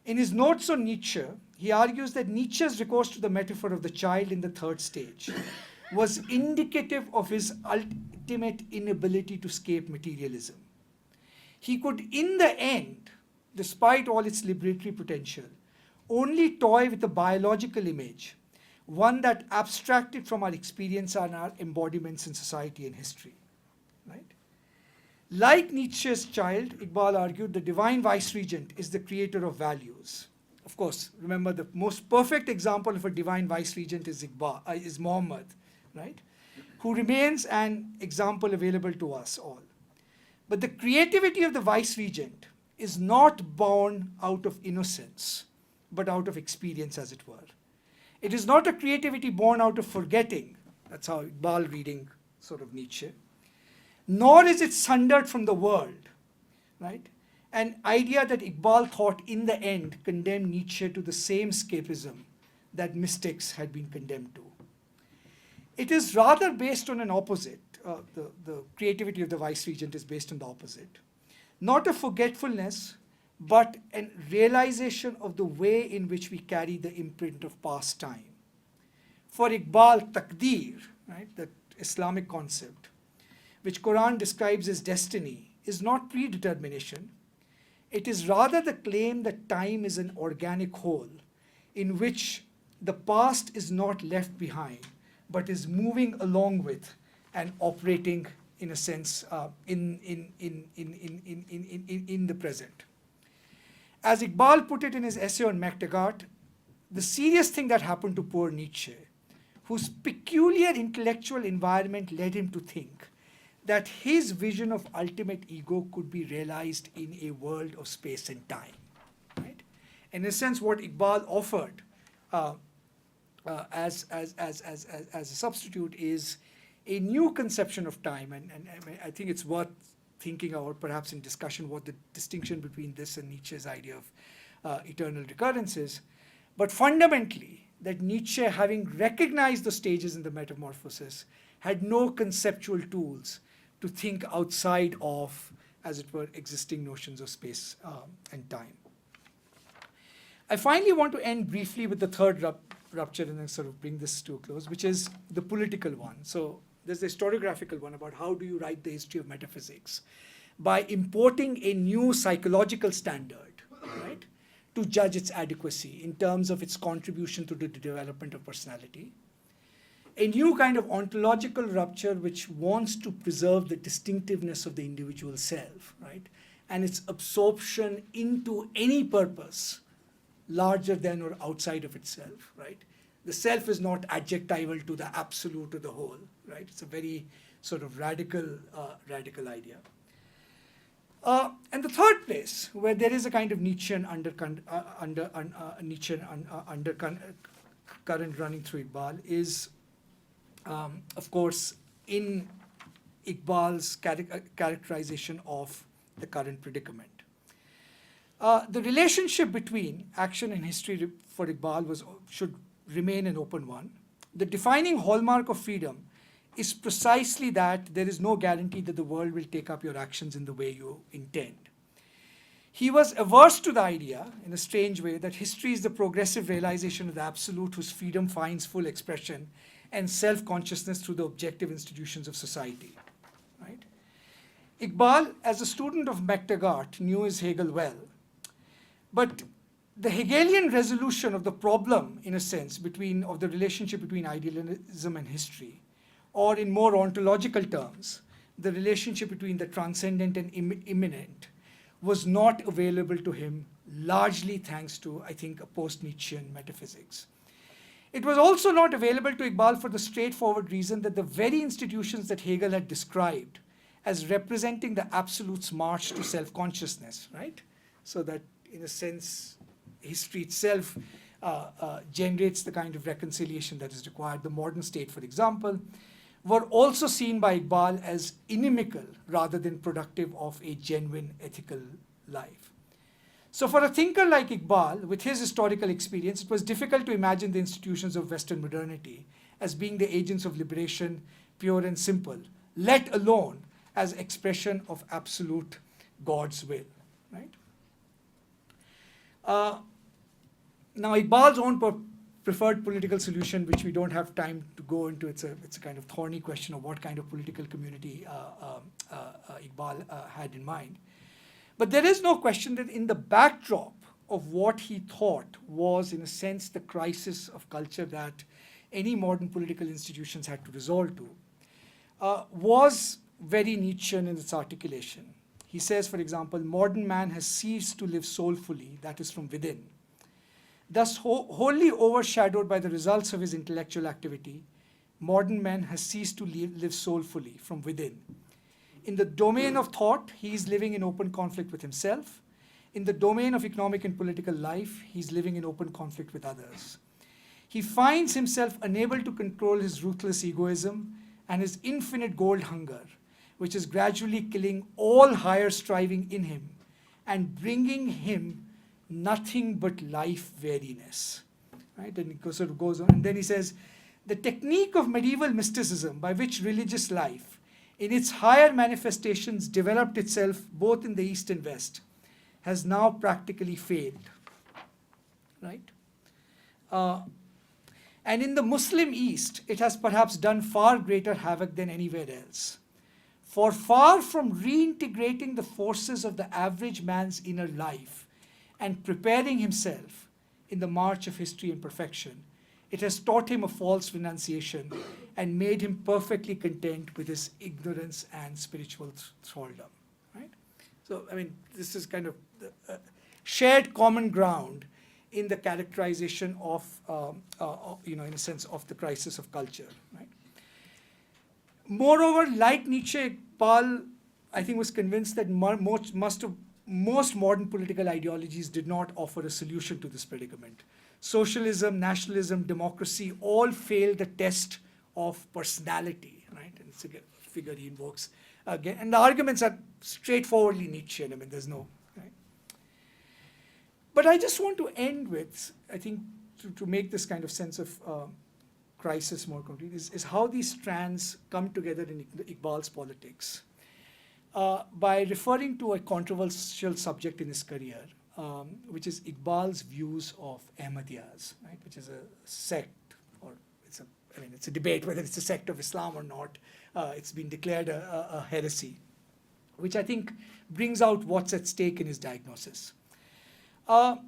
B: In his notes on Nietzsche, he argues that Nietzsche's recourse to the metaphor of the child in the third stage was indicative of his ultimate inability to escape materialism. He could, in the end, despite all its liberatory potential, only toy with a biological image, one that abstracted from our experience and our embodiments in society and history. Right? Like Nietzsche's child, Iqbal argued the divine vice-regent is the creator of values. Of course, remember, the most perfect example of a divine vice-regent is Muhammad, right? Who remains an example available to us all. But the creativity of the vice-regent is not born out of innocence, but out of experience, as it were. It is not a creativity born out of forgetting, that's how Iqbal reading sort of Nietzsche, nor is it sundered from the world, right? An idea that Iqbal thought in the end condemned Nietzsche to the same escapism that mystics had been condemned to. It is rather based on an opposite. The creativity of the vice-regent is based on the opposite. Not a forgetfulness, but a realization of the way in which we carry the imprint of past time. For Iqbal, taqdeer, right, the Islamic concept, which Quran describes as destiny, is not predetermination. It is rather the claim that time is an organic whole in which the past is not left behind, but is moving along with and operating, in a sense, in the present. As Iqbal put it in his essay on Mactaggart, the serious thing that happened to poor Nietzsche, whose peculiar intellectual environment led him to think that his vision of ultimate ego could be realized in a world of space and time. Right? In a sense, what Iqbal offered as a substitute is a new conception of time, and I think it's worth thinking about, perhaps in discussion, what the distinction between this and Nietzsche's idea of eternal recurrence is. But fundamentally, that Nietzsche, having recognized the stages in the metamorphosis, had no conceptual tools to think outside of, as it were, existing notions of space and time. I finally want to end briefly with the third rupture and then sort of bring this to a close, which is the political one. So there's the historiographical one about how do you write the history of metaphysics by importing a new psychological standard, right, to judge its adequacy in terms of its contribution to the development of personality. A new kind of ontological rupture which wants to preserve the distinctiveness of the individual self, right, and its absorption into any purpose larger than or outside of itself, right? The self is not adjectival to the absolute or the whole, right? It's a very sort of radical idea. And the third place where there is a kind of Nietzschean undercurrent running through Iqbal is, of course, in Iqbal's characterization of the current predicament. The relationship between action and history for Iqbal should remain an open one. The defining hallmark of freedom is precisely that there is no guarantee that the world will take up your actions in the way you intend. He was averse to the idea, in a strange way, that history is the progressive realization of the absolute whose freedom finds full expression and self-consciousness through the objective institutions of society. Right? Iqbal, as a student of Mactaggart, knew his Hegel well. But the Hegelian resolution of the problem, in a sense, of the relationship between idealism and history, or in more ontological terms, the relationship between the transcendent and immanent, was not available to him, largely thanks to, I think, a post-Nietzschean metaphysics. It was also not available to Iqbal for the straightforward reason that the very institutions that Hegel had described as representing the absolute's march to self-consciousness, right? So that, in a sense, history itself generates the kind of reconciliation that is required. The modern state, for example, were also seen by Iqbal as inimical rather than productive of a genuine ethical life. So for a thinker like Iqbal, with his historical experience, it was difficult to imagine the institutions of Western modernity as being the agents of liberation, pure and simple, let alone as expression of absolute God's will, right? Now, Iqbal's own preferred political solution, which we don't have time to go into, it's a kind of thorny question of what kind of political community Iqbal had in mind. But there is no question that in the backdrop of what he thought was, in a sense, the crisis of culture that any modern political institutions had to resolve to, was very Nietzschean in its articulation. He says, for example, modern man has ceased to live soulfully, that is from within. Thus, wholly overshadowed by the results of his intellectual activity, modern man has ceased to live soulfully from within. In the domain of thought, he is living in open conflict with himself. In the domain of economic and political life, he's living in open conflict with others. He finds himself unable to control his ruthless egoism and his infinite gold hunger, which is gradually killing all higher striving in him and bringing him nothing but life weariness. Right? And he sort of goes on, and then he says, the technique of medieval mysticism by which religious life, in its higher manifestations, developed itself both in the East and West, has now practically failed. Right? And in the Muslim East, it has perhaps done far greater havoc than anywhere else. For far from reintegrating the forces of the average man's inner life and preparing himself in the march of history and perfection, it has taught him a false renunciation and made him perfectly content with his ignorance and spiritual thraldom. Right? So, I mean, this is kind of the shared common ground in the characterization of, in a sense, of the crisis of culture. Right? Moreover, like Nietzsche, Iqbal, I think, was convinced that most modern political ideologies did not offer a solution to this predicament. Socialism, nationalism, democracy all failed the test of personality. Right? And it's a figure he invokes again. And the arguments are straightforwardly Nietzschean. I mean, there's no. Right? But I just want to end with, I think, to make this kind of sense of crisis more complete, is how these strands come together in Iqbal's politics. By referring to a controversial subject in his career, which is Iqbal's views of Ahmadiyas, right, which is a sect, or it's a debate whether it's a sect of Islam or not. It's been declared a heresy, which I think brings out what's at stake in his diagnosis. On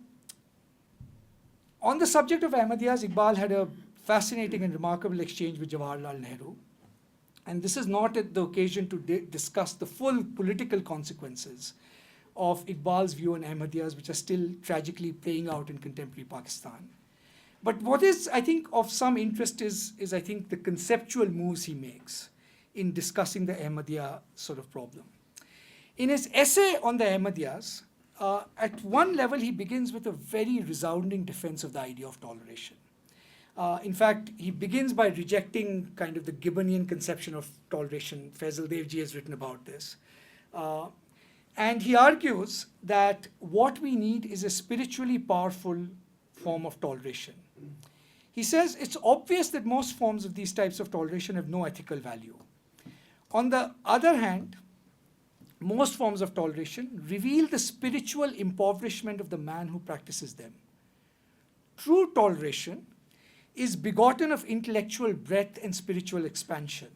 B: the subject of Ahmadiyas, Iqbal had a fascinating and remarkable exchange with Jawaharlal Nehru. And this is not the occasion to discuss the full political consequences of Iqbal's view on Ahmadiyas, which are still tragically playing out in contemporary Pakistan. But what is, I think, of some interest is I think, the conceptual moves he makes in discussing the Ahmadiyya sort of problem. In his essay on the Ahmadiyas, at one level, he begins with a very resounding defense of the idea of toleration. In fact, he begins by rejecting kind of the Gibbonian conception of toleration. Faisal Devji has written about this. And he argues that what we need is a spiritually powerful form of toleration. He says it's obvious that most forms of these types of toleration have no ethical value. On the other hand, most forms of toleration reveal the spiritual impoverishment of the man who practices them. True toleration is begotten of intellectual breadth and spiritual expansion.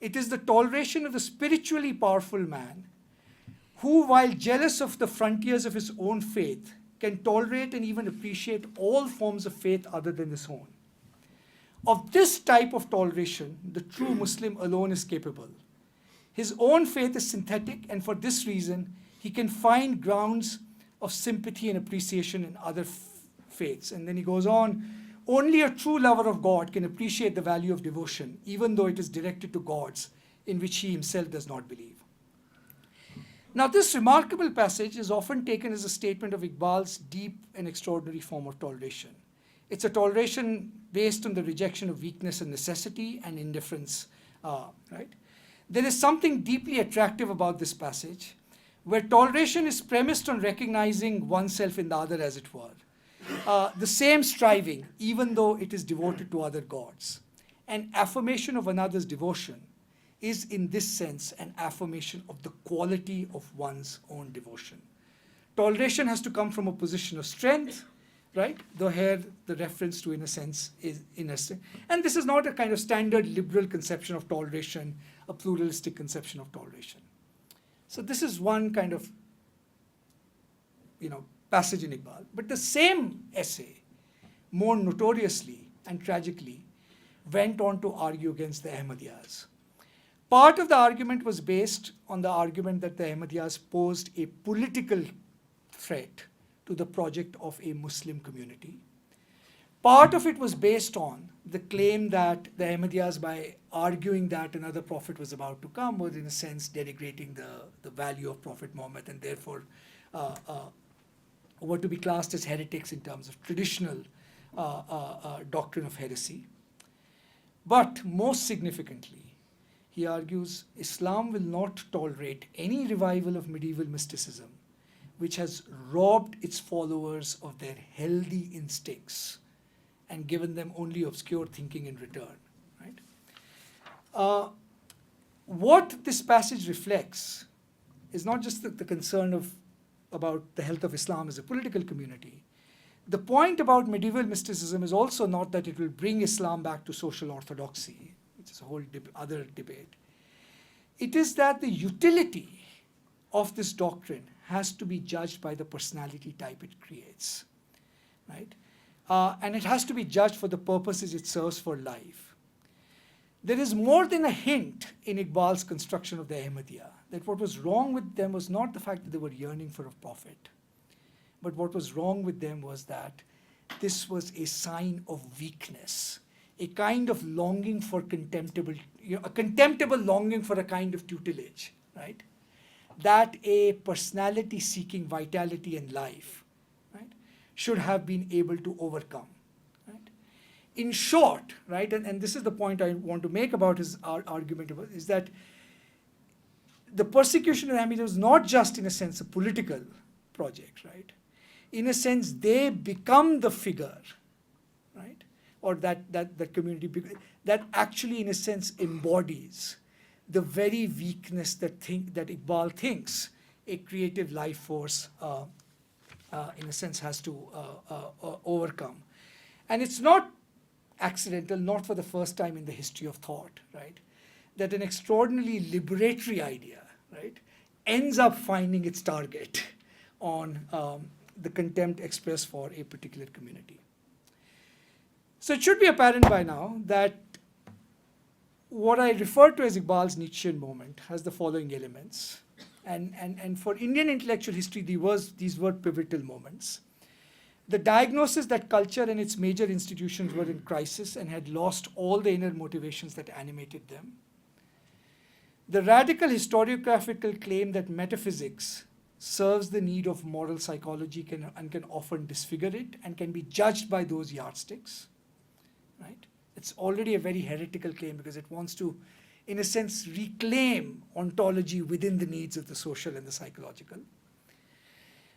B: It is the toleration of the spiritually powerful man who, while jealous of the frontiers of his own faith, can tolerate and even appreciate all forms of faith other than his own. Of this type of toleration, the true Muslim alone is capable. His own faith is synthetic, and for this reason, he can find grounds of sympathy and appreciation in other faiths. And then he goes on, only a true lover of God can appreciate the value of devotion, even though it is directed to gods in which he himself does not believe. Now, this remarkable passage is often taken as a statement of Iqbal's deep and extraordinary form of toleration. It's a toleration based on the rejection of weakness and necessity and indifference, right? There is something deeply attractive about this passage, where toleration is premised on recognizing oneself in the other, as it were. The same striving, even though it is devoted to other gods. An affirmation of another's devotion is, in this sense, an affirmation of the quality of one's own devotion. Toleration has to come from a position of strength, right? Though here the reference to, in a sense, is inner strength. And this is not a kind of standard liberal conception of toleration, a pluralistic conception of toleration. So this is one kind of, passage in Iqbal. But the same essay, more notoriously and tragically, went on to argue against the Ahmadiyas. Part of the argument was based on the argument that the Ahmadiyas posed a political threat to the project of a Muslim community. Part of it was based on the claim that the Ahmadiyas, by arguing that another prophet was about to come, was in a sense denigrating the value of Prophet Muhammad, and therefore were to be classed as heretics in terms of traditional doctrine of heresy. But most significantly, he argues Islam will not tolerate any revival of medieval mysticism which has robbed its followers of their healthy instincts and given them only obscure thinking in return. Right? What this passage reflects is not just the concern about the health of Islam as a political community. The point about medieval mysticism is also not that it will bring Islam back to social orthodoxy, which is a whole other debate. It is that the utility of this doctrine has to be judged by the personality type it creates, right? And it has to be judged for the purposes it serves for life. There is more than a hint in Iqbal's construction of the Ahmadiyya that what was wrong with them was not the fact that they were yearning for a prophet, but what was wrong with them was that this was a sign of weakness, a kind of longing for a contemptible longing for a kind of tutelage, right? That a personality seeking vitality in life, right, should have been able to overcome. Right? In short, right, and this is the point I want to make about his argument about, is that the persecution of Ahmadiyya was not just in a sense a political project, right? In a sense, they become the figure, right? Or that community that actually, in a sense, embodies the very weakness that Iqbal thinks a creative life force, in a sense, has to overcome. And it's not accidental, not for the first time in the history of thought, right, that an extraordinarily liberatory idea, right, ends up finding its target on the contempt expressed for a particular community. So it should be apparent by now that what I refer to as Iqbal's Nietzschean moment has the following elements. And for Indian intellectual history, these were pivotal moments. The diagnosis that culture and its major institutions were in crisis and had lost all the inner motivations that animated them. The radical historiographical claim that metaphysics serves the need of moral psychology and can often disfigure it and can be judged by those yardsticks. Right? It's already a very heretical claim because it wants to, in a sense, reclaim ontology within the needs of the social and the psychological.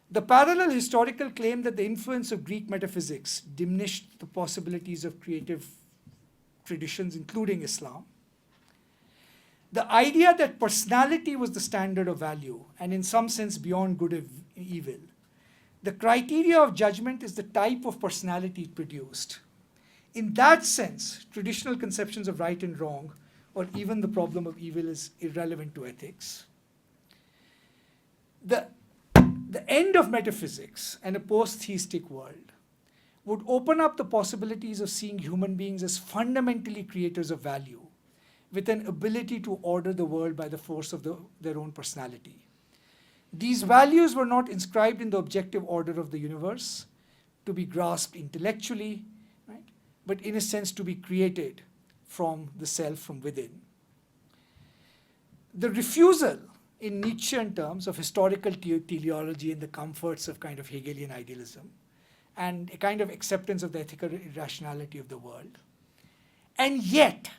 B: The parallel historical claim that the influence of Greek metaphysics diminished the possibilities of creative traditions, including Islam. The idea that personality was the standard of value and in some sense beyond good and evil. The criteria of judgment is the type of personality produced. In that sense, traditional conceptions of right and wrong, or even the problem of evil, is irrelevant to ethics. The end of metaphysics and a post-theistic world would open up the possibilities of seeing human beings as fundamentally creators of value, with an ability to order the world by the force of their own personality. These values were not inscribed in the objective order of the universe, to be grasped intellectually, right, but in a sense to be created from the self, from within. The refusal, in Nietzschean terms, of historical teleology and the comforts of kind of Hegelian idealism, and a kind of acceptance of the ethical irrationality of the world. And yet,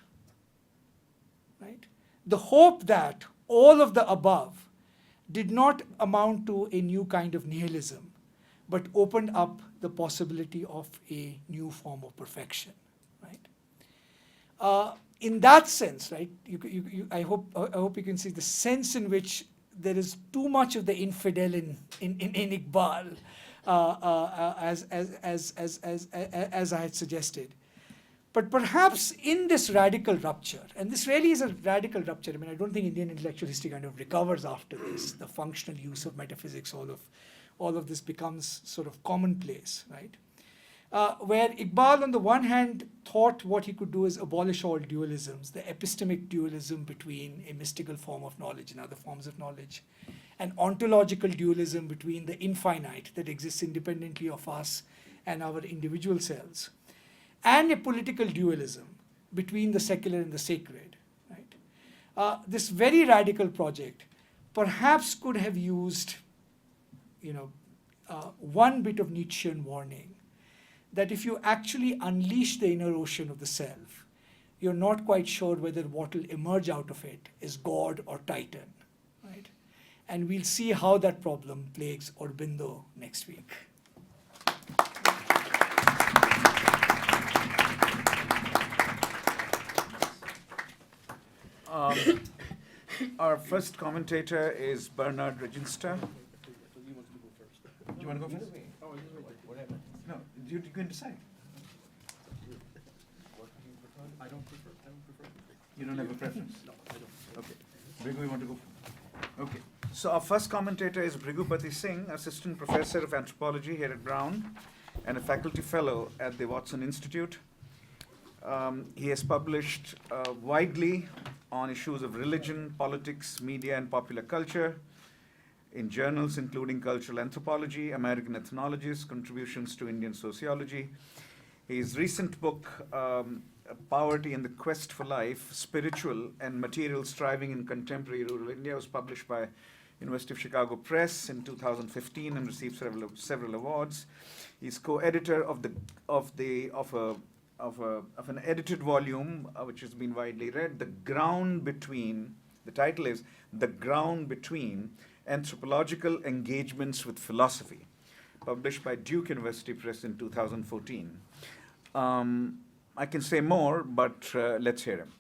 B: right, the hope that all of the above did not amount to a new kind of nihilism, but opened up the possibility of a new form of perfection. Right? In that sense, right, I hope you can see the sense in which there is too much of the infidel in Iqbal, as I had suggested. But perhaps in this radical rupture, and this really is a radical rupture. I mean, I don't think Indian intellectual history kind of recovers after this. The functional use of metaphysics, all of this becomes sort of commonplace, right? Where Iqbal, on the one hand, thought what he could do is abolish all dualisms, the epistemic dualism between a mystical form of knowledge and other forms of knowledge, and ontological dualism between the infinite that exists independently of us and our individual selves. and a political dualism between the secular and the sacred. Right? This very radical project perhaps could have used, one bit of Nietzschean warning that if you actually unleash the inner ocean of the self, you're not quite sure whether what will emerge out of it is God or Titan. Right? And we'll see how that problem plagues Aurobindo next week.
A: Our first commentator is Bernard Reginster. Do you want to go first? No, you're going to decide.
C: I don't prefer.
A: You don't have a preference?
C: No, I don't.
A: Okay. Bhrigu, you want to go? Okay. So our first commentator is Bhrigupati Singh, Assistant Professor of Anthropology here at Brown and a Faculty Fellow at the Watson Institute. He has published widely on issues of religion, politics, media, and popular culture in journals including Cultural Anthropology, American Ethnologies, Contributions to Indian Sociology. His recent book, Poverty and the Quest for Life, Spiritual and Material Striving in Contemporary Rural India, was published by University of Chicago Press in 2015 and received several awards. He's co-editor of an edited volume which has been widely read, the title is The Ground Between Anthropological Engagements with Philosophy, published by Duke University Press in 2014. I can say more, but let's hear him.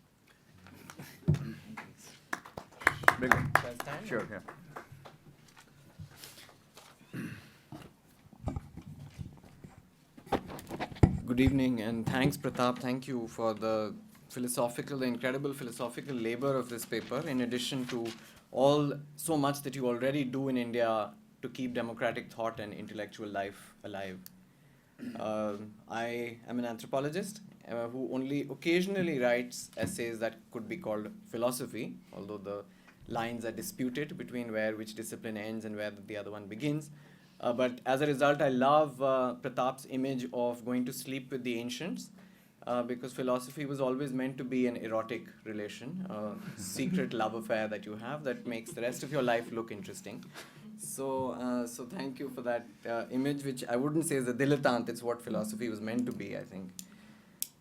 A: Sure, yeah.
D: Good evening, and thanks, Pratap. Thank you for the incredible philosophical labor of this paper, in addition to so much that you already do in India to keep democratic thought and intellectual life alive. I am an anthropologist who only occasionally writes essays that could be called philosophy, although the lines are disputed between which discipline ends and where the other one begins. But as a result, I love Pratap's image of going to sleep with the ancients, because philosophy was always meant to be an erotic relation, a secret love affair that you have that makes the rest of your life look interesting. So thank you for that image, which I wouldn't say is a dilettante. It's what philosophy was meant to be, I think.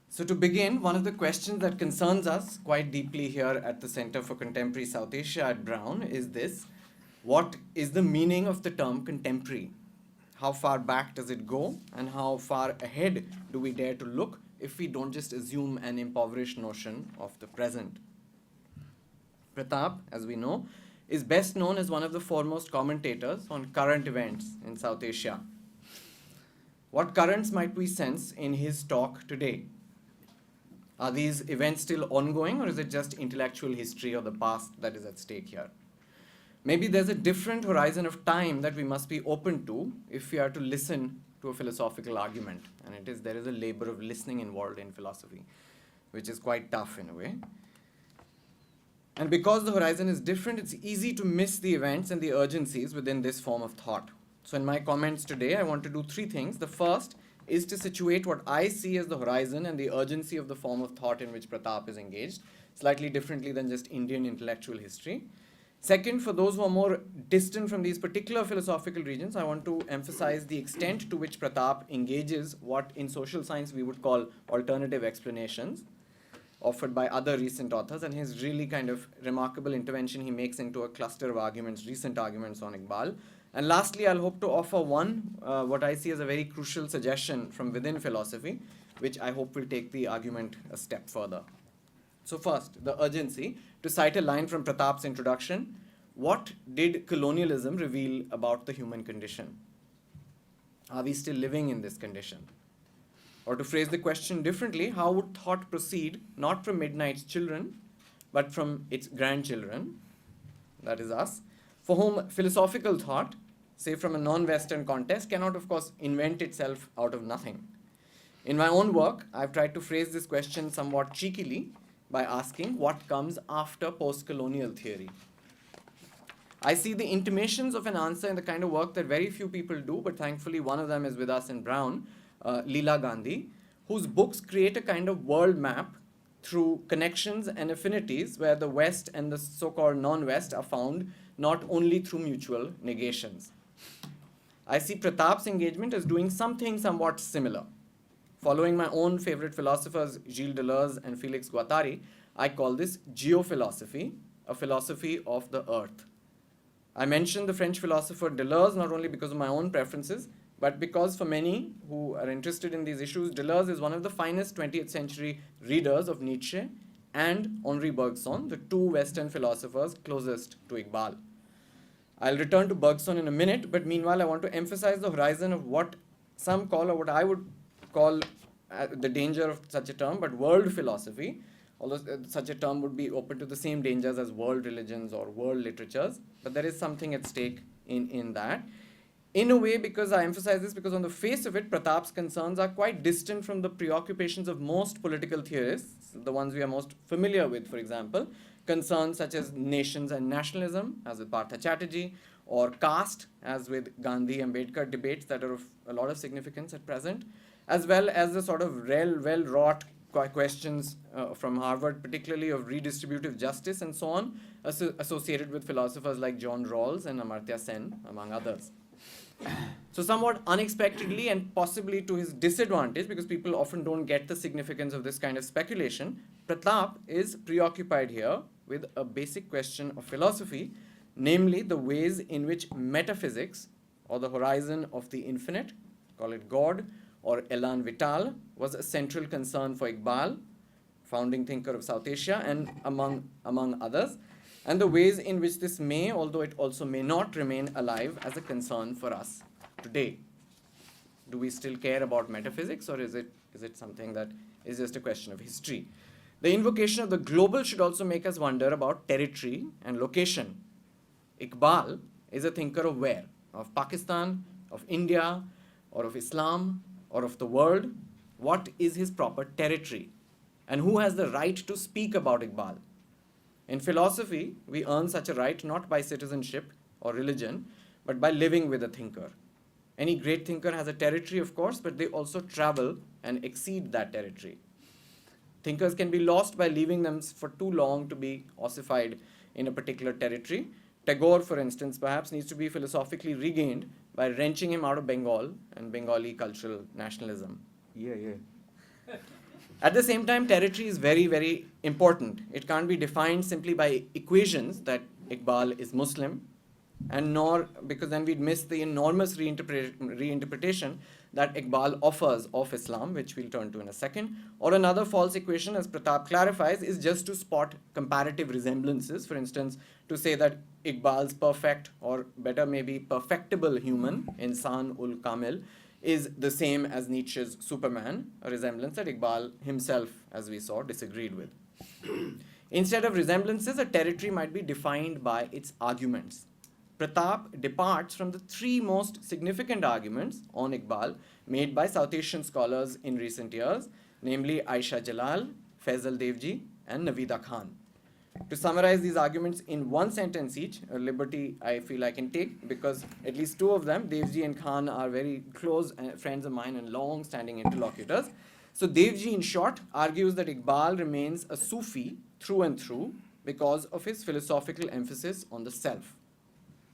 D: So to begin, one of the questions that concerns us quite deeply here at the Center for Contemporary South Asia at Brown is this: what is the meaning of the term contemporary? How far back does it go, and how far ahead do we dare to look if we don't just assume an impoverished notion of the present? Pratap, as we know, is best known as one of the foremost commentators on current events in South Asia. What currents might we sense in his talk today? Are these events still ongoing, or is it just intellectual history of the past that is at stake here? Maybe there's a different horizon of time that we must be open to if we are to listen to a philosophical argument. And there is a labor of listening involved in philosophy, which is quite tough in a way. And because the horizon is different, it's easy to miss the events and the urgencies within this form of thought. So in my comments today, I want to do three things. The first is to situate what I see as the horizon and the urgency of the form of thought in which Pratap is engaged, slightly differently than just Indian intellectual history. Second, for those who are more distant from these particular philosophical regions, I want to emphasize the extent to which Pratap engages what in social science we would call alternative explanations offered by other recent authors, and his really kind of remarkable intervention he makes into a cluster of arguments, recent arguments on Iqbal. And lastly, I'll hope to offer what I see as a very crucial suggestion from within philosophy, which I hope will take the argument a step further. So first, the urgency. To cite a line from Pratap's introduction, what did colonialism reveal about the human condition? Are we still living in this condition? Or to phrase the question differently, how would thought proceed not from Midnight's children, but from its grandchildren, that is us, for whom philosophical thought, say from a non-Western context, cannot of course invent itself out of nothing. In my own work, I've tried to phrase this question somewhat cheekily by asking what comes after post-colonial theory. I see the intimations of an answer in the kind of work that very few people do, but thankfully one of them is with us in Brown, Leela Gandhi, whose books create a kind of world map through connections and affinities where the West and the so-called non-West are found not only through mutual negations. I see Pratap's engagement as doing something somewhat similar. Following my own favorite philosophers, Gilles Deleuze and Félix Guattari, I call this geophilosophy, a philosophy of the earth. I mention the French philosopher Deleuze not only because of my own preferences, but because for many who are interested in these issues, Deleuze is one of the finest 20th century readers of Nietzsche and Henri Bergson, the two Western philosophers closest to Iqbal. I'll return to Bergson in a minute, but meanwhile I want to emphasize the horizon of what some call, or what I would call the danger of such a term, but world philosophy, although such a term would be open to the same dangers as world religions or world literatures, but there is something at stake in that. In a way, because I emphasize this, because on the face of it, Pratap's concerns are quite distant from the preoccupations of most political theorists, the ones we are most familiar with, for example, concerns such as nations and nationalism, as with Partha Chatterjee, or caste, as with Gandhi-Ambedkar debates that are of a lot of significance at present, as well as the sort of well-wrought questions from Harvard, particularly of redistributive justice and so on, associated with philosophers like John Rawls and Amartya Sen, among others. So somewhat unexpectedly and possibly to his disadvantage, because people often don't get the significance of this kind of speculation, Pratap is preoccupied here with a basic question of philosophy, namely the ways in which metaphysics, or the horizon of the infinite, call it God, or Elan Vital, was a central concern for Iqbal, founding thinker of South Asia, and among others, and the ways in which this may, although it also may not, remain alive as a concern for us today. Do we still care about metaphysics, or is it something that is just a question of history? The invocation of the global should also make us wonder about territory and location. Iqbal is a thinker of where? Of Pakistan, of India, or of Islam, or of the world? What is his proper territory? And who has the right to speak about Iqbal? In philosophy, we earn such a right not by citizenship or religion, but by living with a thinker. Any great thinker has a territory, of course, but they also travel and exceed that territory. Thinkers can be lost by leaving them for too long to be ossified in a particular territory. Tagore, for instance, perhaps needs to be philosophically regained by wrenching him out of Bengal and Bengali cultural nationalism.
A: Yeah.
D: At the same time, territory is very, very important. It can't be defined simply by equations that Iqbal is Muslim, and nor, because then we'd miss the enormous reinterpretation that Iqbal offers of Islam, which we'll turn to in a second. Or another false equation, as Pratap clarifies, is just to spot comparative resemblances. For instance, to say that Iqbal's perfect, or better maybe perfectible human, Insan ul Kamil, is the same as Nietzsche's Superman, a resemblance that Iqbal himself, as we saw, disagreed with. Instead of resemblances, a territory might be defined by its arguments. Pratap departs from the three most significant arguments on Iqbal made by South Asian scholars in recent years, namely Aisha Jalal, Faisal Devji, and Navida Khan. To summarize these arguments in one sentence each, a liberty I feel I can take, because at least two of them, Devji and Khan, are very close friends of mine and long-standing interlocutors. So Devji, in short, argues that Iqbal remains a Sufi through and through because of his philosophical emphasis on the self.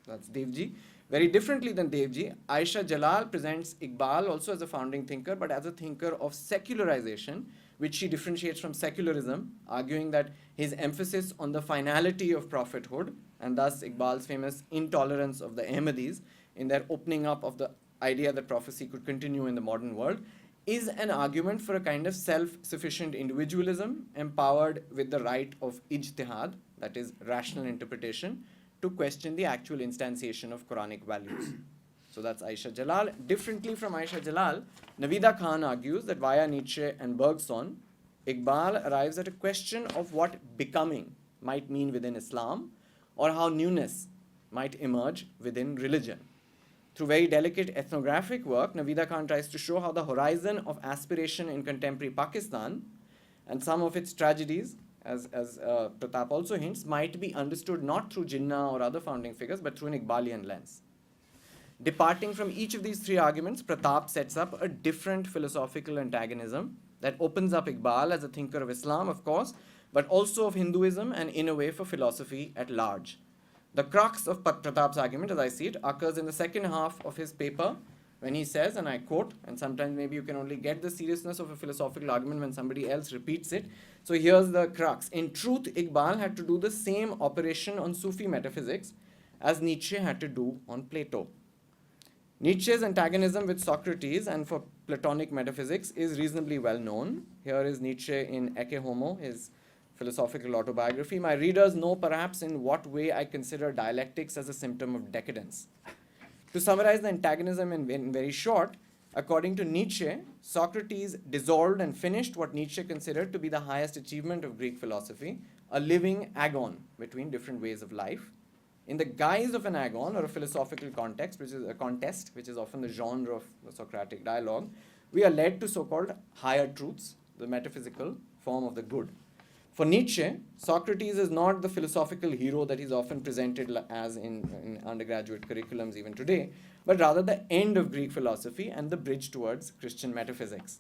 D: That's Devji. Very differently than Devji, Aisha Jalal presents Iqbal also as a founding thinker, but as a thinker of secularization, which she differentiates from secularism, arguing that his emphasis on the finality of prophethood, and thus Iqbal's famous intolerance of the Ahmadis in their opening up of the idea that prophecy could continue in the modern world, is an argument for a kind of self-sufficient individualism empowered with the right of ijtihad, that is rational interpretation, to question the actual instantiation of Quranic values. So that's Aisha Jalal. Differently from Aisha Jalal, Navida Khan argues that via Nietzsche and Bergson, Iqbal arrives at a question of what becoming might mean within Islam, or how newness might emerge within religion. Through very delicate ethnographic work, Navida Khan tries to show how the horizon of aspiration in contemporary Pakistan and some of its tragedies, as Pratap also hints, might be understood not through Jinnah or other founding figures, but through an Iqbalian lens. Departing from each of these three arguments, Pratap sets up a different philosophical antagonism that opens up Iqbal as a thinker of Islam, of course, but also of Hinduism and in a way for philosophy at large. The crux of Pratap's argument, as I see it, occurs in the second half of his paper when he says, and I quote, and sometimes maybe you can only get the seriousness of a philosophical argument when somebody else repeats it. So here's the crux. In truth, Iqbal had to do the same operation on Sufi metaphysics as Nietzsche had to do on Plato. Nietzsche's antagonism with Socrates and for Platonic metaphysics is reasonably well known. Here is Nietzsche in Ecce Homo, his philosophical autobiography. My readers know perhaps in what way I consider dialectics as a symptom of decadence. To summarize the antagonism in very short, according to Nietzsche, Socrates dissolved and finished what Nietzsche considered to be the highest achievement of Greek philosophy, a living agon between different ways of life. In the guise of an agon or a philosophical context, which is a contest, which is often the genre of the Socratic dialogue, we are led to so-called higher truths, the metaphysical form of the good. For Nietzsche, Socrates is not the philosophical hero that he's often presented as in undergraduate curriculums even today, but rather the end of Greek philosophy and the bridge towards Christian metaphysics.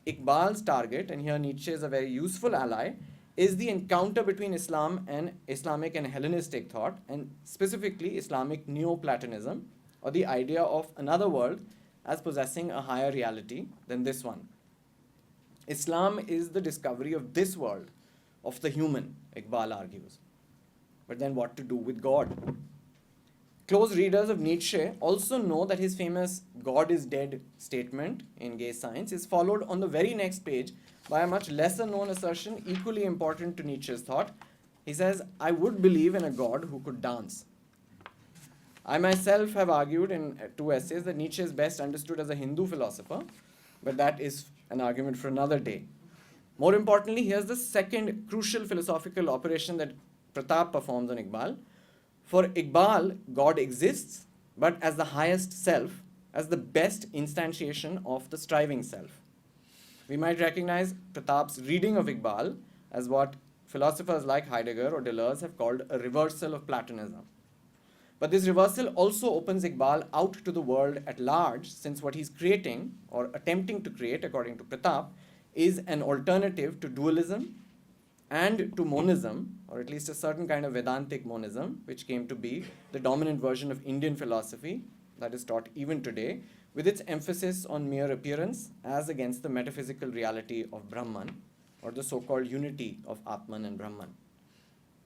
D: Iqbal's target, and here Nietzsche is a very useful ally, is the encounter between Islam and Islamic and Hellenistic thought, and specifically Islamic Neoplatonism, or the idea of another world as possessing a higher reality than this one. Islam is the discovery of this world, of the human, Iqbal argues. But then what to do with God? Close readers of Nietzsche also know that his famous God is dead statement in Gay Science is followed on the very next page by a much lesser known assertion equally important to Nietzsche's thought. He says, I would believe in a God who could dance. I myself have argued in two essays that Nietzsche is best understood as a Hindu philosopher, but that is an argument for another day. More importantly, here's the second crucial philosophical operation that Pratap performs on Iqbal. For Iqbal, God exists, but as the highest self, as the best instantiation of the striving self. We might recognize Pratap's reading of Iqbal as what philosophers like Heidegger or Deleuze have called a reversal of Platonism. But this reversal also opens Iqbal out to the world at large, since what he's creating, or attempting to create, according to Pratap, is an alternative to dualism and to monism, or at least a certain kind of Vedantic monism, which came to be the dominant version of Indian philosophy that is taught even today, with its emphasis on mere appearance as against the metaphysical reality of Brahman, or the so-called unity of Atman and Brahman.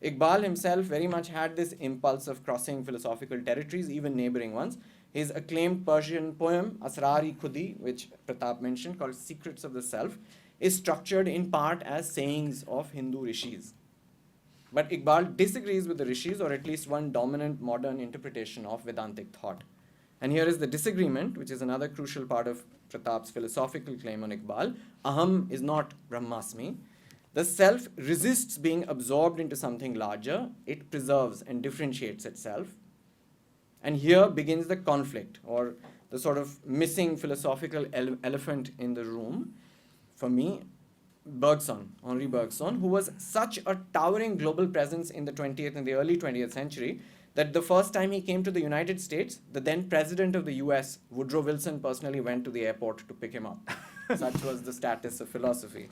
D: Iqbal himself very much had this impulse of crossing philosophical territories, even neighboring ones. His acclaimed Persian poem, Asrar-i-Khudi, which Pratap mentioned, called Secrets of the Self, is structured in part as sayings of Hindu rishis. But Iqbal disagrees with the rishis, or at least one dominant modern interpretation of Vedantic thought. And here is the disagreement, which is another crucial part of Pratap's philosophical claim on Iqbal. Aham is not Brahmasmi. The self resists being absorbed into something larger. It preserves and differentiates itself. And here begins the conflict, or the sort of missing philosophical elephant in the room. For me, Bergson, Henri Bergson, who was such a towering global presence in the 20th and the early 20th century that the first time he came to the United States, the then president of the US, Woodrow Wilson, personally went to the airport to pick him up. Such was the status of philosophy.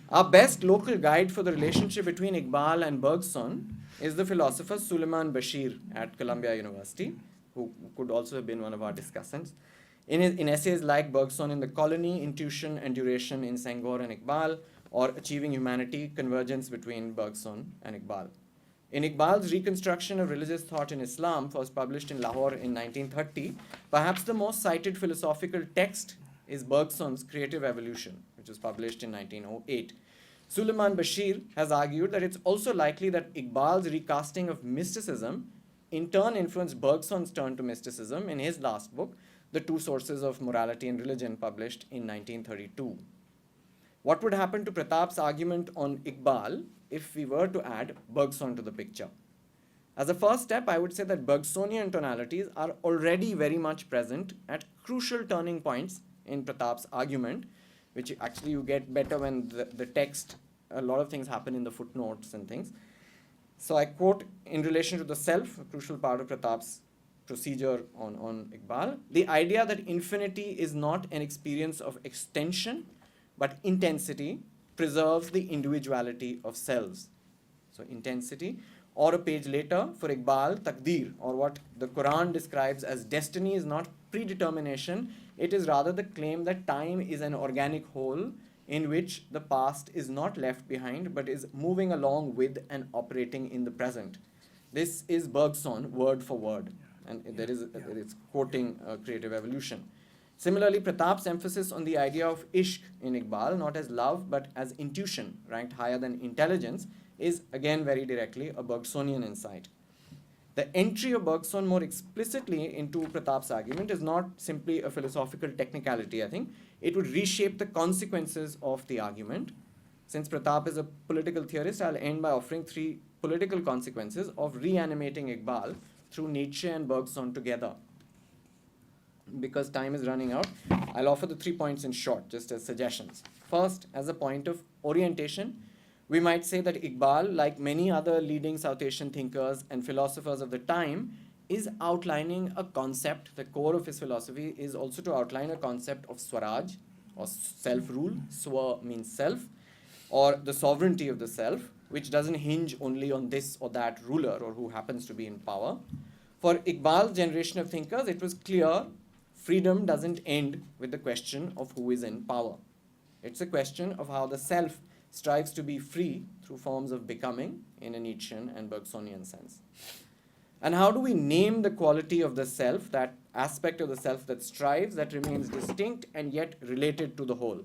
D: Our best local guide for the relationship between Iqbal and Bergson is the philosopher Suleiman Bashir at Columbia University, who could also have been one of our discussants. In essays like Bergson in the Colony, Intuition and Duration in Senghor and Iqbal, or Achieving Humanity, Convergence between Bergson and Iqbal. In Iqbal's Reconstruction of Religious Thought in Islam, first published in Lahore in 1930, perhaps the most cited philosophical text is Bergson's Creative Evolution, which was published in 1908. Suleiman Bashir has argued that it's also likely that Iqbal's recasting of mysticism in turn influenced Bergson's turn to mysticism in his last book, The Two Sources of Morality and Religion, published in 1932. What would happen to Pratap's argument on Iqbal if we were to add Bergson to the picture? As a first step, I would say that Bergsonian tonalities are already very much present at crucial turning points in Pratap's argument, which actually you get better when the text, a lot of things happen in the footnotes and things. So I quote, in relation to the self, a crucial part of Pratap's procedure on Iqbal, the idea that infinity is not an experience of extension, but intensity preserves the individuality of selves. So intensity, or a page later, for Iqbal, taqdeer, or what the Quran describes as destiny, is not predetermination, it is rather the claim that time is an organic whole in which the past is not left behind, but is moving along with and operating in the present. This is Bergson, word for word, and it's quoting creative evolution. Similarly, Pratap's emphasis on the idea of ishq in Iqbal, not as love, but as intuition, ranked higher than intelligence, is again very directly a Bergsonian insight. The entry of Bergson more explicitly into Pratap's argument is not simply a philosophical technicality, I think. It would reshape the consequences of the argument. Since Pratap is a political theorist, I'll end by offering 3 political consequences of reanimating Iqbal through Nietzsche and Bergson together. Because time is running out, I'll offer the 3 points in short, just as suggestions. First, as a point of orientation, we might say that Iqbal, like many other leading South Asian thinkers and philosophers of the time, is outlining a concept. The core of his philosophy is also to outline a concept of Swaraj, or self-rule. Swa means self, or the sovereignty of the self, which doesn't hinge only on this or that ruler or who happens to be in power. For Iqbal's generation of thinkers, it was clear freedom doesn't end with the question of who is in power. It's a question of how the self strives to be free through forms of becoming in a Nietzschean and Bergsonian sense. And how do we name the quality of the self, that aspect of the self that strives, that remains distinct and yet related to the whole?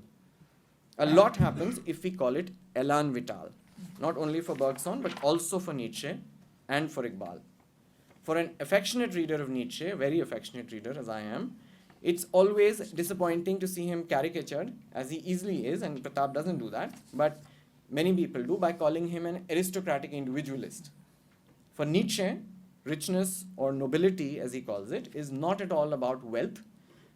D: A lot happens if we call it élan vital, not only for Bergson, but also for Nietzsche and for Iqbal. For an affectionate reader of Nietzsche, very affectionate reader as I am, it's always disappointing to see him caricatured, as he easily is, and Pratap doesn't do that, but many people do, by calling him an aristocratic individualist. For Nietzsche, richness or nobility, as he calls it, is not at all about wealth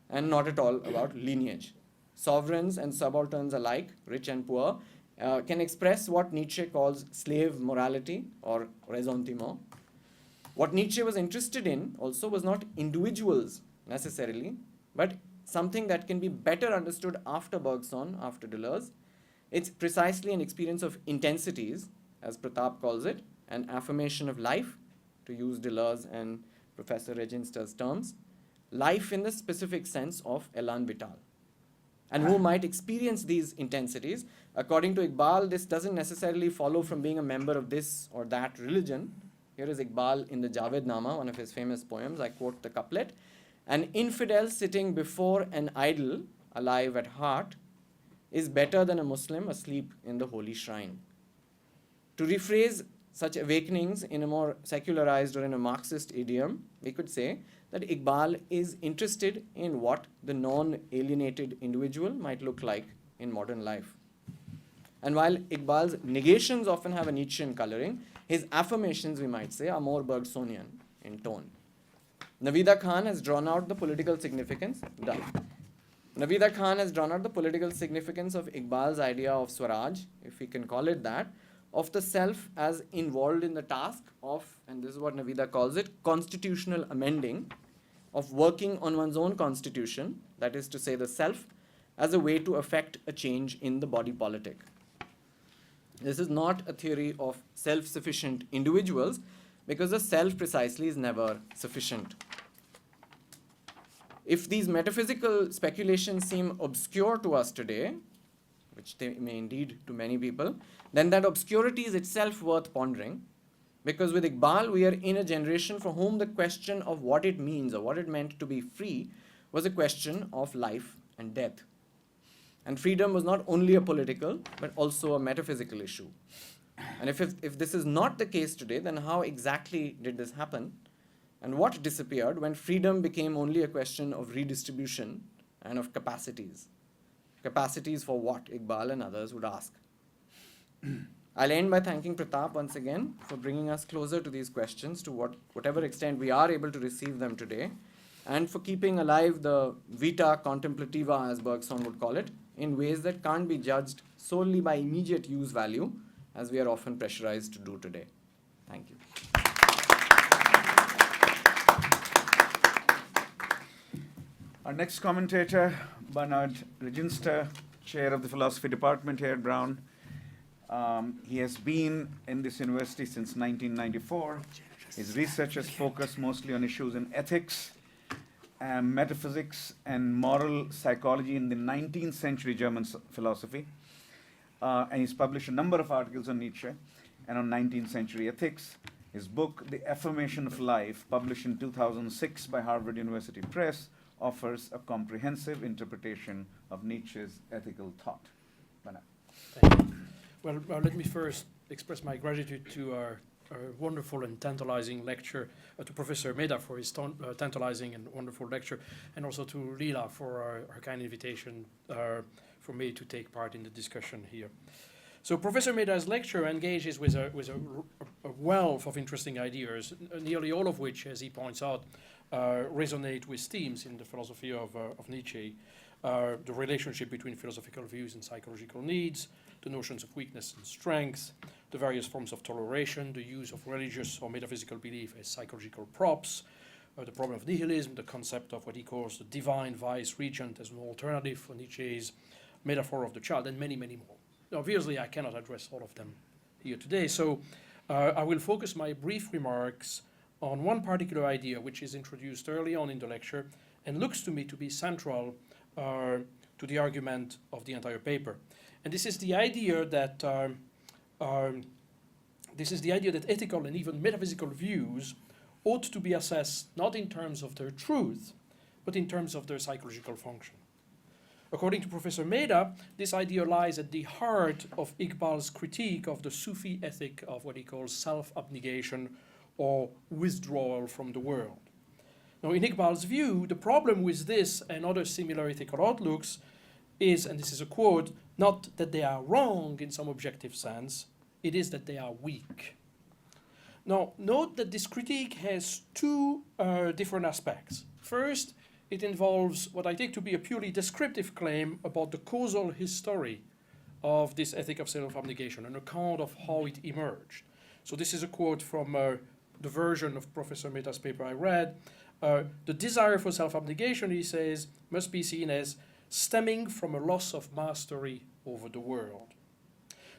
D: and not at all about lineage. Sovereigns and subalterns alike, rich and poor, can express what Nietzsche calls slave morality or ressentiment. What Nietzsche was interested in also was not individuals necessarily, but something that can be better understood after Bergson, after Deleuze. It's precisely an experience of intensities, as Pratap calls it, an affirmation of life, to use Deleuze and Professor Reginster's terms, life in the specific sense of élan vital. And who might experience these intensities? According to Iqbal, this doesn't necessarily follow from being a member of this or that religion. Here is Iqbal in the Javednama, one of his famous poems. I quote the couplet. An infidel sitting before an idol, alive at heart, is better than a Muslim asleep in the holy shrine. To rephrase such awakenings in a more secularized or in a Marxist idiom, we could say that Iqbal is interested in what the non-alienated individual might look like in modern life. And while Iqbal's negations often have a Nietzschean coloring, his affirmations, we might say, are more Bergsonian in tone. Navida Khan has drawn out the political significance. Navida Khan has drawn out the political significance of Iqbal's idea of Swaraj, if we can call it that, of the self as involved in the task of, and this is what Navida calls it, constitutional amending, of working on one's own constitution, that is to say the self, as a way to effect a change in the body politic. This is not a theory of self-sufficient individuals, because the self precisely is never sufficient. If these metaphysical speculations seem obscure to us today, which they may indeed to many people, then that obscurity is itself worth pondering, because with Iqbal, we are in a generation for whom the question of what it means or what it meant to be free was a question of life and death. And freedom was not only a political, but also a metaphysical issue. And if this is not the case today, then how exactly did this happen? And what disappeared when freedom became only a question of redistribution and of capacities? Capacities for what, Iqbal and others would ask. I'll end by thanking Pratap once again for bringing us closer to these questions to whatever extent we are able to receive them today, and for keeping alive the vita contemplativa, as Bergson would call it, in ways that can't be judged solely by immediate use value, as we are often pressurized to do today. Thank you.
A: Our next commentator, Bernard Reginster, chair of the philosophy department here at Brown. He has been in this university since 1994. His research has focused mostly on issues in ethics, metaphysics, and moral psychology in the 19th century German philosophy. And he's published a number of articles on Nietzsche and on 19th century ethics. His book, The Affirmation of Life, published in 2006 by Harvard University Press, offers a comprehensive interpretation of Nietzsche's ethical thought. Bernard.
E: Thank you. Well, let me first express my gratitude to our wonderful and tantalizing lecture, to Professor Mehta for his tantalizing and wonderful lecture, and also to Leela for her kind invitation for me to take part in the discussion here. So Professor Mehta's lecture engages with a wealth of interesting ideas, nearly all of which, as he points out, resonate with themes in the philosophy of Nietzsche, the relationship between philosophical views and psychological needs, the notions of weakness and strength, the various forms of toleration, the use of religious or metaphysical belief as psychological props, the problem of nihilism, the concept of what he calls the divine vice regent as an alternative for Nietzsche's metaphor of the child, and many, many more. Now, obviously, I cannot address all of them here today, so I will focus my brief remarks on one particular idea which is introduced early on in the lecture and looks to me to be central to the argument of the entire paper. And this is the idea that ethical and even metaphysical views ought to be assessed not in terms of their truth, but in terms of their psychological function. According to Professor Mehta, this idea lies at the heart of Iqbal's critique of the Sufi ethic of what he calls self-abnegation or withdrawal from the world. Now, in Iqbal's view, the problem with this and other similar ethical outlooks is, and this is a quote, not that they are wrong in some objective sense, it is that they are weak. Now, note that this critique has two different aspects. First, it involves what I take to be a purely descriptive claim about the causal history of this ethic of self-abnegation, an account of how it emerged. So this is a quote from the version of Professor Mehta's paper I read. The desire for self-abnegation, he says, must be seen as stemming from a loss of mastery over the world.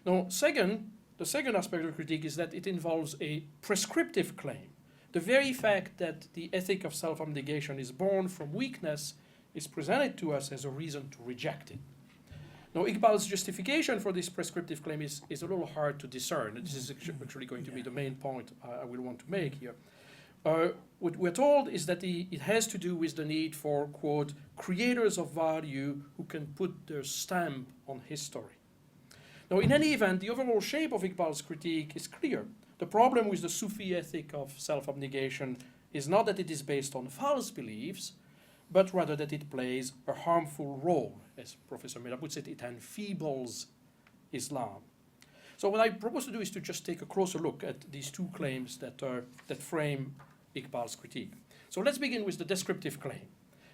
E: Now, the second aspect of the critique is that it involves a prescriptive claim. The very fact that the ethic of self-abnegation is born from weakness is presented to us as a reason to reject it. Now, Iqbal's justification for this prescriptive claim is a little hard to discern. This is actually going to be the main point I will want to make here. What we're told is that it has to do with the need for, quote, creators of value who can put their stamp on history. Now, in any event, the overall shape of Iqbal's critique is clear. The problem with the Sufi ethic of self-abnegation is not that it is based on false beliefs, but rather that it plays a harmful role. As Professor Mehta puts it, it enfeebles Islam. So what I propose to do is to just take a closer look at these two claims that frame Iqbal's critique. So let's begin with the descriptive claim,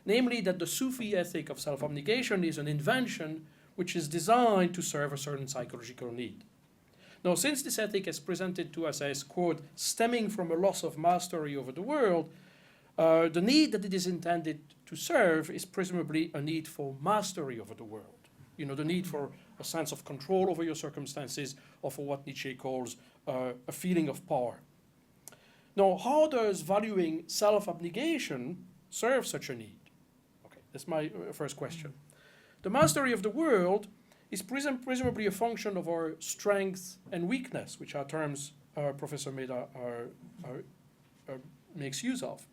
E: namely that the Sufi ethic of self-abnegation is an invention which is designed to serve a certain psychological need. Now, since this ethic is presented to us as, quote, stemming from a loss of mastery over the world, the need that it is intended to serve is presumably a need for mastery over the world. You know, the need for a sense of control over your circumstances, or for what Nietzsche calls a feeling of power. Now, how does valuing self-abnegation serve such a need? Okay, that's my first question. The mastery of the world is presumably a function of our strength and weakness, which are terms Professor Mehta makes use of.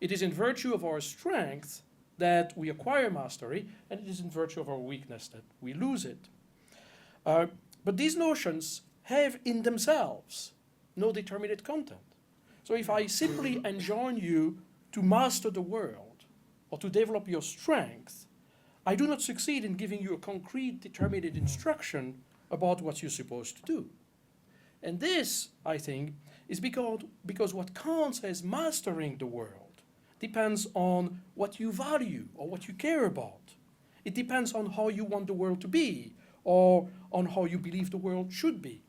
E: It is in virtue of our strength that we acquire mastery, and it is in virtue of our weakness that we lose it. But these notions have in themselves no determinate content. So if I simply enjoin you to master the world or to develop your strength, I do not succeed in giving you a concrete, determined instruction about what you're supposed to do. And this, I think, is because what counts as mastering the world depends on what you value or what you care about. It depends on how you want the world to be or on how you believe the world should be.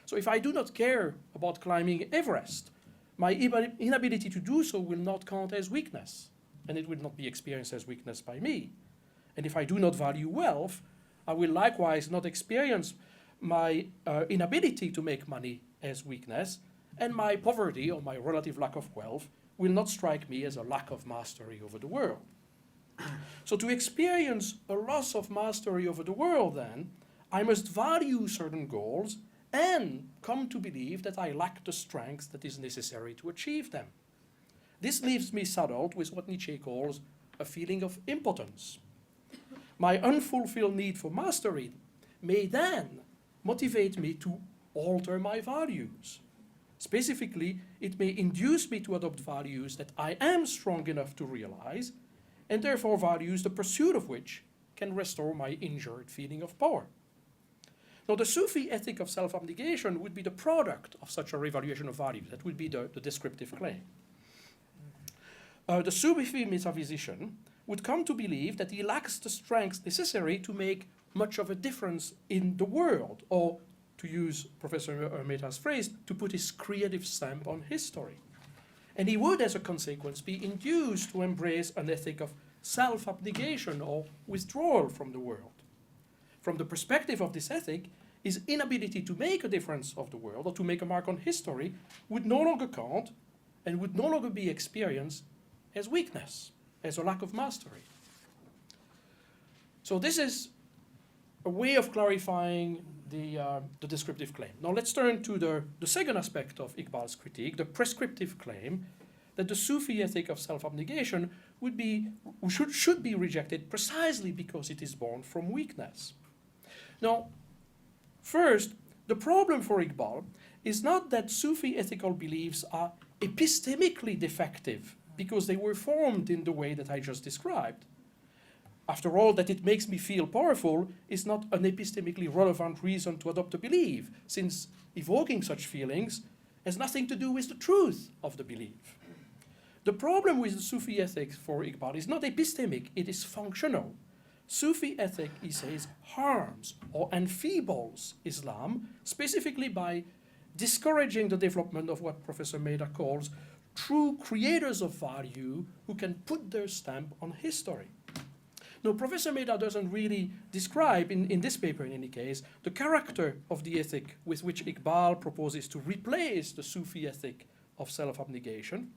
E: So if I do not care about climbing Everest, my inability to do so will not count as weakness. and it will not be experienced as weakness by me. And if I do not value wealth, I will likewise not experience my inability to make money as weakness, and my poverty or my relative lack of wealth will not strike me as a lack of mastery over the world. So to experience a loss of mastery over the world, then, I must value certain goals and come to believe that I lack the strength that is necessary to achieve them. This leaves me saddled with what Nietzsche calls a feeling of impotence. My unfulfilled need for mastery may then motivate me to alter my values. Specifically, it may induce me to adopt values that I am strong enough to realize, and therefore values the pursuit of which can restore my injured feeling of power. Now, the Sufi ethic of self-abnegation would be the product of such a revaluation of values. That would be the descriptive claim. The Sufi metaphysician would come to believe that he lacks the strength necessary to make much of a difference in the world, or, to use Professor Mehta's phrase, to put his creative stamp on history. And he would, as a consequence, be induced to embrace an ethic of self-abnegation or withdrawal from the world. From the perspective of this ethic, his inability to make a difference of the world or to make a mark on history would no longer count and would no longer be experienced as weakness, as a lack of mastery. So this is a way of clarifying the descriptive claim. Now let's turn to the second aspect of Iqbal's critique, the prescriptive claim that the Sufi ethic of self-abnegation should be rejected precisely because it is born from weakness. Now, first, the problem for Iqbal is not that Sufi ethical beliefs are epistemically defective because they were formed in the way that I just described. After all, that it makes me feel powerful is not an epistemically relevant reason to adopt a belief, since evoking such feelings has nothing to do with the truth of the belief. The problem with the Sufi ethics for Iqbal is not epistemic, it is functional. Sufi ethic, he says, harms or enfeebles Islam, specifically by discouraging the development of what Professor Mehta calls true creators of value who can put their stamp on history. Now, Professor Mehta doesn't really describe, in this paper in any case, the character of the ethic with which Iqbal proposes to replace the Sufi ethic of self-abnegation,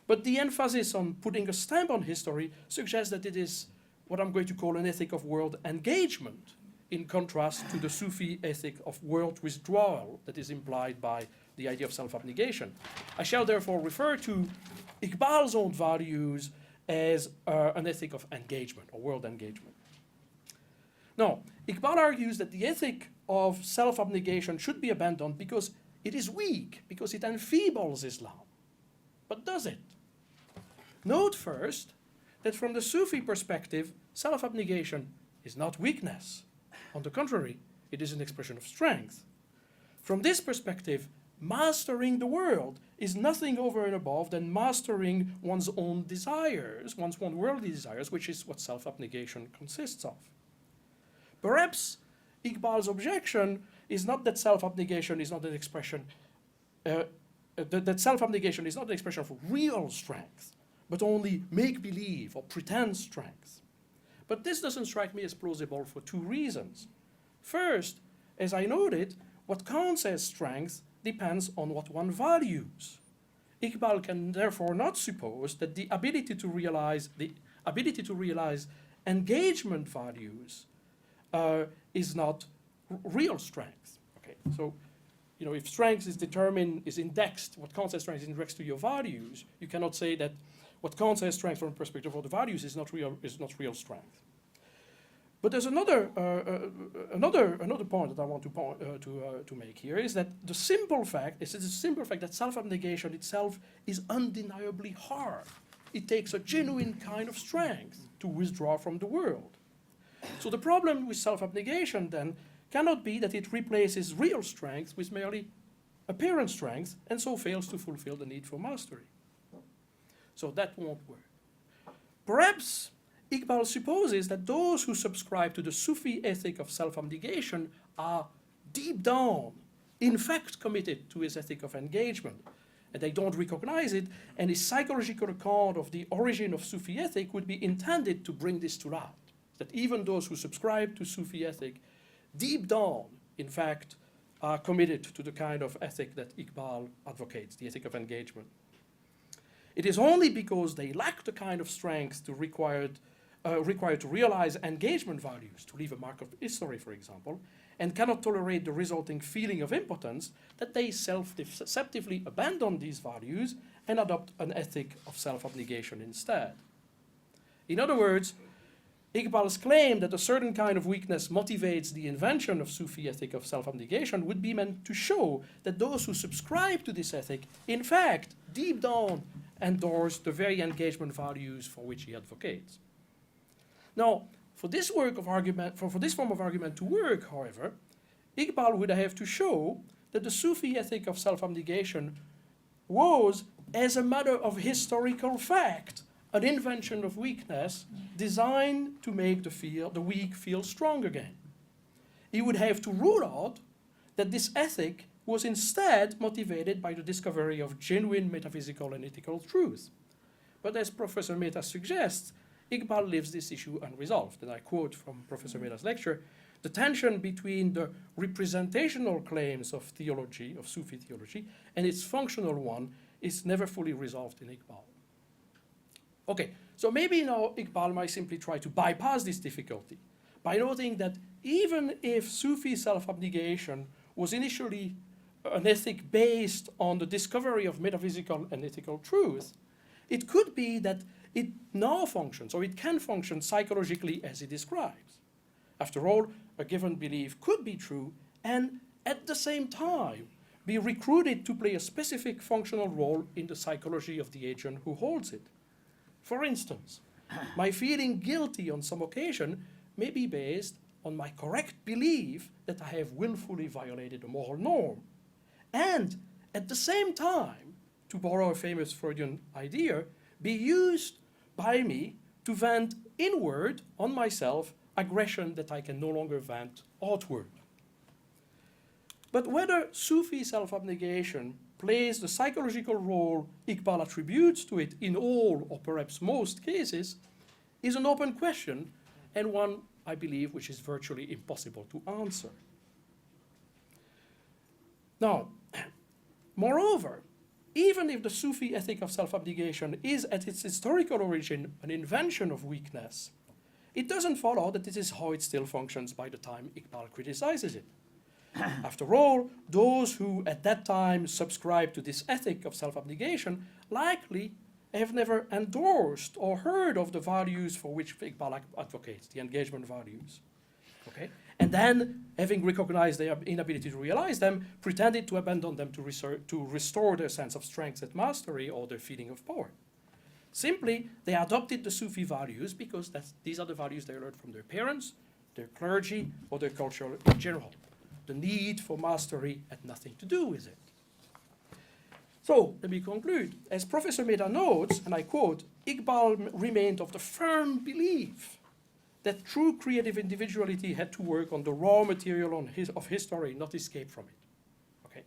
E: but the emphasis on putting a stamp on history suggests that it is what I'm going to call an ethic of world engagement, in contrast to the Sufi ethic of world withdrawal that is implied by the idea of self-abnegation. I shall therefore refer to Iqbal's own values as an ethic of engagement, or world engagement. Now, Iqbal argues that the ethic of self-abnegation should be abandoned because it is weak, because it enfeebles Islam. But does it? Note first that from the Sufi perspective, self-abnegation is not weakness. On the contrary, it is an expression of strength. From this perspective, mastering the world is nothing over and above than mastering one's own desires, one's own worldly desires, which is what self-abnegation consists of. Perhaps Iqbal's objection is not that self-abnegation is not an expression, that self-abnegation is not an expression of real strength, but only make-believe or pretend strength. But this doesn't strike me as plausible for two reasons. First, as I noted, what counts as strength depends on what one values. Iqbal can therefore not suppose that the ability to realize engagement values is not real strength. Okay, so if strength is indexed, what counts as strength is indexed to your values, you cannot say that what counts as strength from the perspective of the values is not real strength. But there's another point that I want to make here, is that the simple fact that self-abnegation itself is undeniably hard. It takes a genuine kind of strength to withdraw from the world. So the problem with self-abnegation then cannot be that it replaces real strength with merely apparent strength and so fails to fulfill the need for mastery. So that won't work. Perhaps Iqbal supposes that those who subscribe to the Sufi ethic of self-abnegation are deep down, in fact, committed to his ethic of engagement. and they don't recognize it, and his psychological account of the origin of Sufi ethic would be intended to bring this to light. That even those who subscribe to Sufi ethic, deep down, in fact, are committed to the kind of ethic that Iqbal advocates, the ethic of engagement. It is only because they lack the kind of strength to required to realize engagement values, to leave a mark of history, for example, and cannot tolerate the resulting feeling of impotence, that they self-deceptively abandon these values and adopt an ethic of self-abnegation instead. In other words, Iqbal's claim that a certain kind of weakness motivates the invention of Sufi ethic of self-abnegation would be meant to show that those who subscribe to this ethic, in fact, deep down, endorse the very engagement values for which he advocates. Now, for this form of argument to work, however, Iqbal would have to show that the Sufi ethic of self-abnegation was, as a matter of historical fact, an invention of weakness designed to make the weak feel strong again. He would have to rule out that this ethic was instead motivated by the discovery of genuine metaphysical and ethical truth. But as Professor Mehta suggests, Iqbal leaves this issue unresolved. And I quote from Professor Mehta's lecture, "The tension between the representational claims of theology, of Sufi theology, and its functional one is never fully resolved in Iqbal." Okay, so maybe now Iqbal might simply try to bypass this difficulty by noting that even if Sufi self-abnegation was initially an ethic based on the discovery of metaphysical and ethical truth, it could be that it now functions, or it can function psychologically as he describes. After all, a given belief could be true and at the same time be recruited to play a specific functional role in the psychology of the agent who holds it. For instance, my feeling guilty on some occasion may be based on my correct belief that I have willfully violated a moral norm, and at the same time, to borrow a famous Freudian idea, be used by me to vent inward on myself aggression that I can no longer vent outward. But whether Sufi self-abnegation plays the psychological role Iqbal attributes to it in all or perhaps most cases is an open question, and one, I believe, which is virtually impossible to answer. Now, moreover, even if the Sufi ethic of self-abnegation is at its historical origin an invention of weakness, it doesn't follow that this is how it still functions by the time Iqbal criticizes it. After all, those who at that time subscribed to this ethic of self-abnegation likely have never endorsed or heard of the values for which Iqbal advocates, the engagement values. Okay? And then, having recognized their inability to realize them, pretended to abandon them to restore their sense of strength and mastery or their feeling of power. Simply, they adopted the Sufi values because these are the values they learned from their parents, their clergy, or their culture in general. The need for mastery had nothing to do with it. So, let me conclude. As Professor Mehta notes, and I quote, Iqbal remained of the firm belief that true creative individuality had to work on the raw material of history, not escape from it. Okay?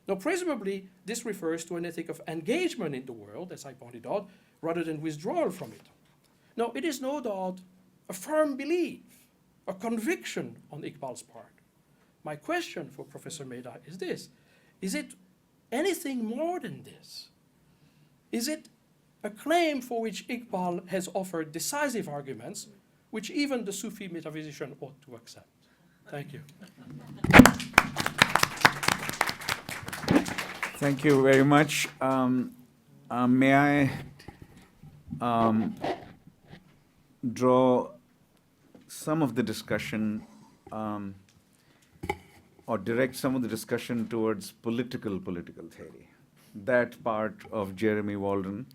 E: Now, presumably, this refers to an ethic of engagement in the world, as I pointed out, rather than withdrawal from it. Now, it is no doubt a firm belief, a conviction on Iqbal's part. My question for Professor Mehta is this: is it anything more than this? Is it a claim for which Iqbal has offered decisive arguments, which even the Sufi metaphysician ought to accept? Thank you.
A: Thank you very much. May I draw some of the discussion or direct some of the discussion towards political theory, that part of Jeremy Walden.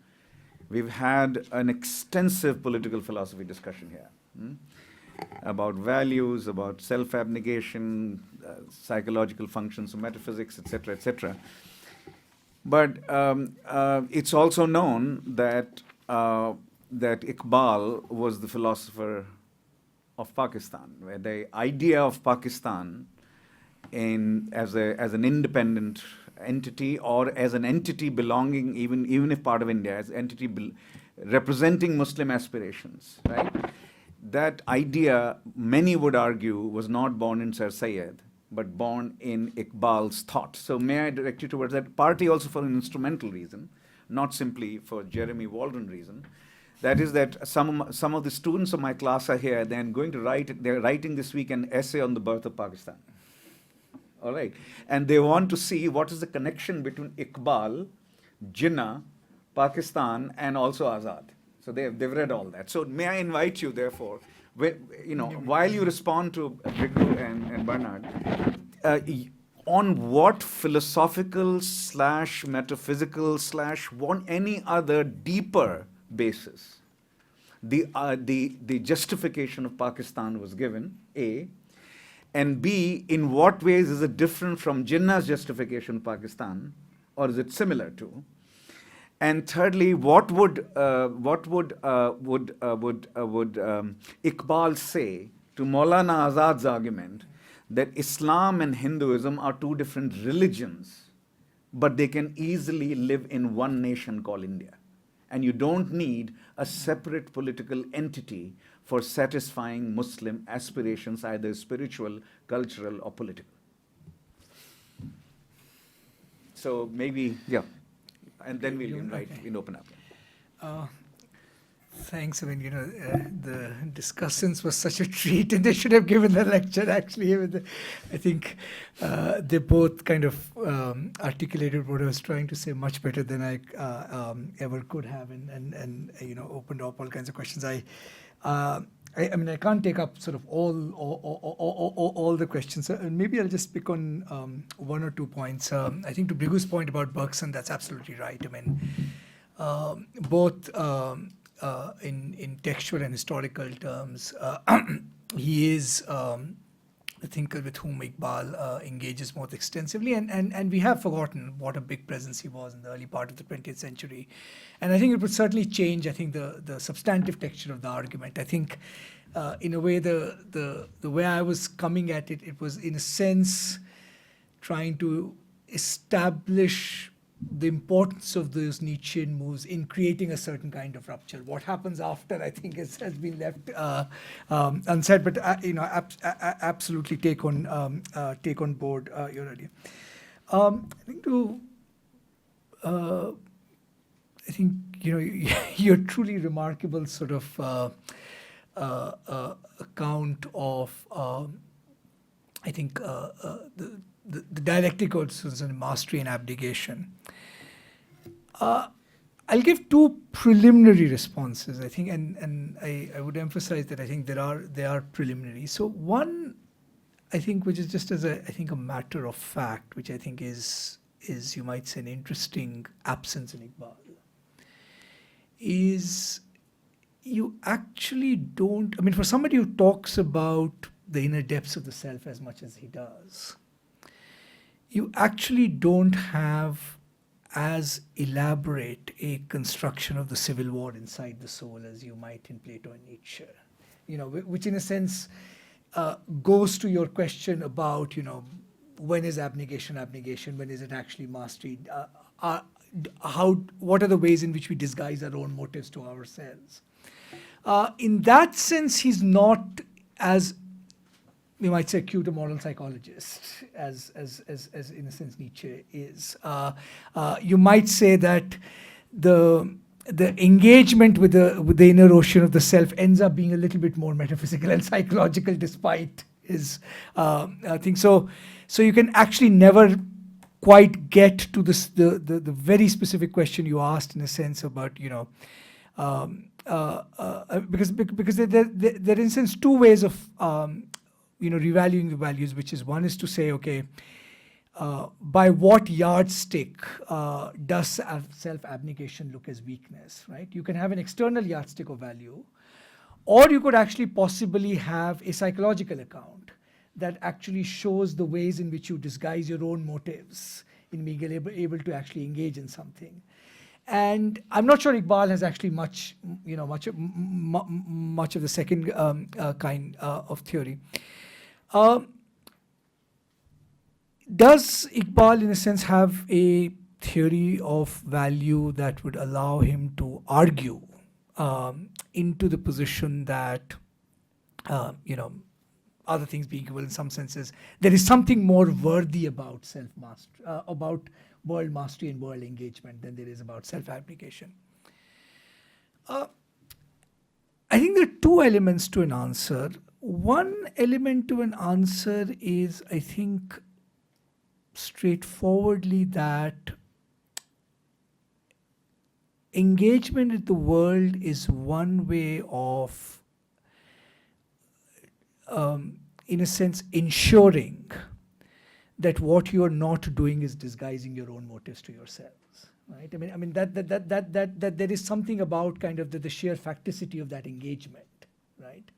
A: We've had an extensive political philosophy discussion here about values, about self-abnegation, psychological functions of metaphysics, etc., etc. But it's also known that that Iqbal was the philosopher of Pakistan, where the idea of Pakistan as an independent entity, or as an entity belonging, even if part of India, as entity representing Muslim aspirations, right? That idea, many would argue, was not born in Sir Syed, but born in Iqbal's thought. So may I direct you towards that, partly also for an instrumental reason, not simply for Jeremy Waldron reason. That is that some of the students of my class are here, they're writing this week an essay on the birth of Pakistan. All right. And they want to see what is the connection between Iqbal, Jinnah, Pakistan, and also Azad. So they've read all that. So may I invite you, therefore, while you respond to Bhrigu and Bernard, on what philosophical / metaphysical / any other deeper basis the justification of Pakistan was given, A, and B, in what ways is it different from Jinnah's justification of Pakistan, or is it similar to? And thirdly, what would Iqbal say to Maulana Azad's argument that Islam and Hinduism are two different religions, but they can easily live in one nation called India? And you don't need a separate political entity for satisfying Muslim aspirations, either spiritual, cultural, or political. So maybe, yeah. And then we'll open up.
B: Thanks. I mean, the discussants was such a treat, and they should have given the lecture, actually. I think they both kind of articulated what I was trying to say much better than I ever could have, and opened up all kinds of questions. I mean, I can't take up sort of all the questions. And maybe I'll just pick on one or 2 points. I think to Bhrigu's point about Bergson, that's absolutely right. I mean, both in textual and historical terms, he is the thinker with whom Iqbal engages most extensively, and we have forgotten what a big presence he was in the early part of the 20th century. And I think it would certainly change, I think, the substantive texture of the argument. I think, in a way, the way I was coming at it, it was, in a sense, trying to establish the importance of those Nietzschean moves in creating a certain kind of rupture. What happens after, I think, has been left unsaid. But absolutely take on board your idea. I think your truly remarkable sort of account of I think the dialectic also on mastery and abnegation. I'll give 2 preliminary responses, I think, and I would emphasize that I think they are preliminary. So one, I think, which is just as a matter of fact, which I think is you might say an interesting absence in Iqbal, is you actually don't, I mean, for somebody who talks about the inner depths of the self as much as he does, you actually don't have as elaborate a construction of the civil war inside the soul as you might in Plato and Nietzsche, which in a sense goes to your question about, when is abnegation, when is it actually mastery? What are the ways in which we disguise our own motives to ourselves? In that sense, he's not as, we might say, acute a moral psychologist as in a sense Nietzsche is. You might say that the engagement with the inner ocean of the self ends up being a little bit more metaphysical and psychological, despite his thing. So you can actually never quite get to this the very specific question you asked, in a sense, about because there are, in a sense, 2 ways of revaluing the values, which is, one is to say, okay, by what yardstick does self-abnegation look as weakness, right? You can have an external yardstick of value, or you could actually possibly have a psychological account that actually shows the ways in which you disguise your own motives in being able to actually engage in something. And I'm not sure Iqbal has actually much of the second kind of theory. Does Iqbal, in a sense, have a theory of value that would allow him to argue into the position that, other things being equal in some senses, there is something more worthy about self-mastery, about world mastery and world engagement than there is about self-abnegation? I think there are two elements to an answer. One element to an answer is, I think, straightforwardly that engagement with the world is one way of, in a sense, ensuring that what you are not doing is disguising your own motives to yourselves. Right? I mean that there is something about kind of the sheer facticity of that engagement, right?